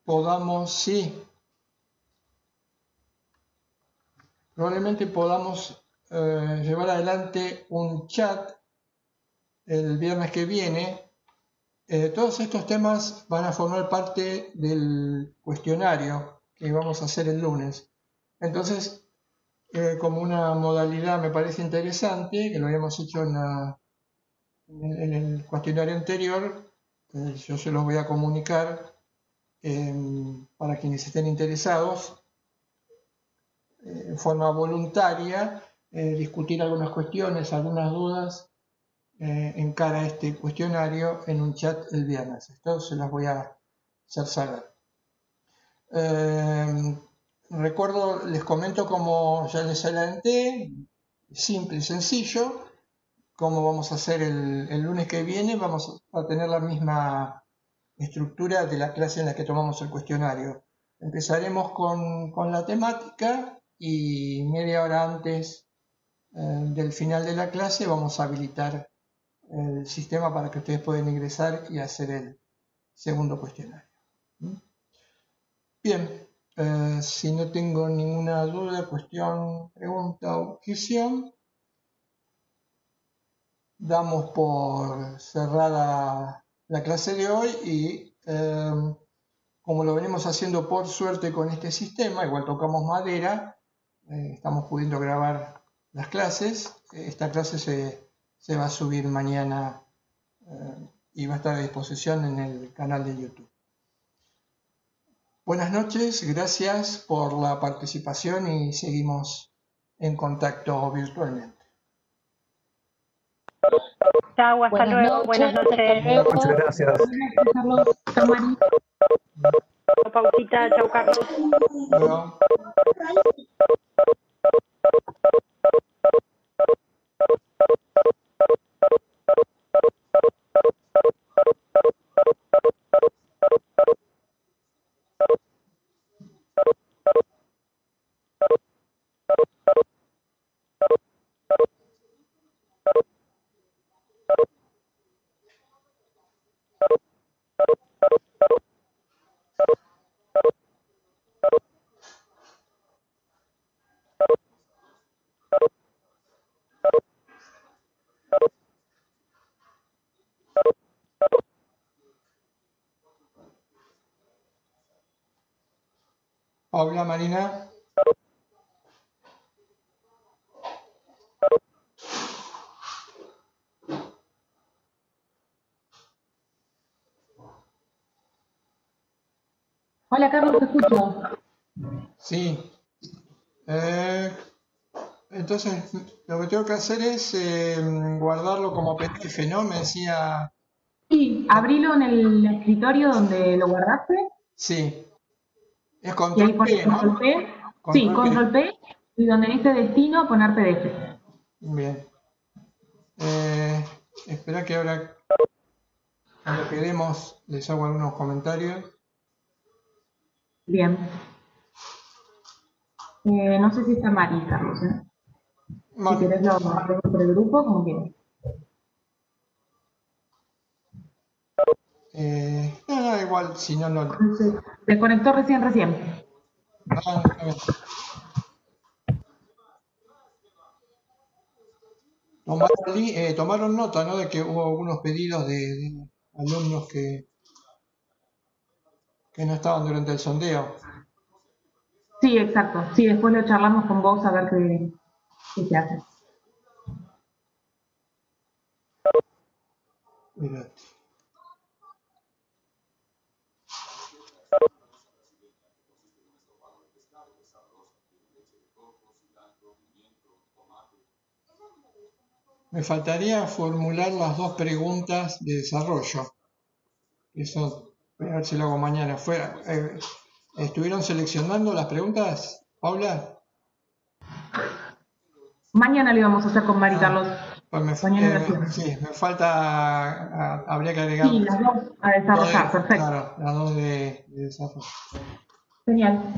podamos, sí. probablemente podamos llevar adelante un chat el viernes que viene. Todos estos temas van a formar parte del cuestionario que vamos a hacer el lunes. Entonces, como una modalidad me parece interesante, que lo habíamos hecho en el cuestionario anterior, yo se los voy a comunicar para quienes estén interesados, en forma voluntaria, discutir algunas cuestiones, algunas dudas en cara a este cuestionario en un chat el viernes. Esto se las voy a hacer saber. Recuerdo, les comento como ya les adelanté, simple y sencillo, cómo vamos a hacer el lunes que viene. Vamos a tener la misma estructura de la clase en la que tomamos el cuestionario. Empezaremos con la temática y media hora antes del final de la clase vamos a habilitar el sistema para que ustedes puedan ingresar y hacer el segundo cuestionario. Bien, si no tengo ninguna duda, cuestión, pregunta o objeción, damos por cerrada la clase de hoy y como lo venimos haciendo por suerte con este sistema, igual tocamos madera, estamos pudiendo grabar las clases. Esta clase se va a subir mañana y va a estar a disposición en el canal de YouTube. Buenas noches, gracias por la participación y seguimos en contacto virtualmente. Chau, hasta Buenas luego. noches, Buenas noches. hasta luego. Muchas gracias. Carlos, chao, Mari. Chau, Pautita. Chau, Carlos. Luego. Paula, Marina. Hola, Carlos, te escucho. Sí. Entonces, lo que tengo que hacer es guardarlo como PDF, ¿no? Me decía. Sí, abrilo en el escritorio donde lo guardaste Sí. Es y control ahí pones P, ¿no? control P. Sí, Control P. control P y donde dice destino poner PDF. Bien. Espera que ahora, cuando quedemos, les hago algunos comentarios. Bien. No sé si está Mari, Carlos. Si querés lo hacemos por el grupo, como quieras. No, igual, si no, no. Se conectó recién. No, está bien. Tomaron nota, ¿no? De que hubo algunos pedidos de alumnos que no estaban durante el sondeo. Sí, exacto. Sí, después lo charlamos con vos a ver qué se hace. Mirá. Me faltaría formular las dos preguntas de desarrollo. Eso, voy a ver si lo hago mañana. ¿Estuvieron seleccionando las preguntas, Paula? Mañana lo íbamos a hacer con Mari, Carlos. Pues Mañana lo hacemos. sí, me falta, habría que agregar Sí, las dos a desarrollar, perfecto. claro, las dos de desarrollo. Genial.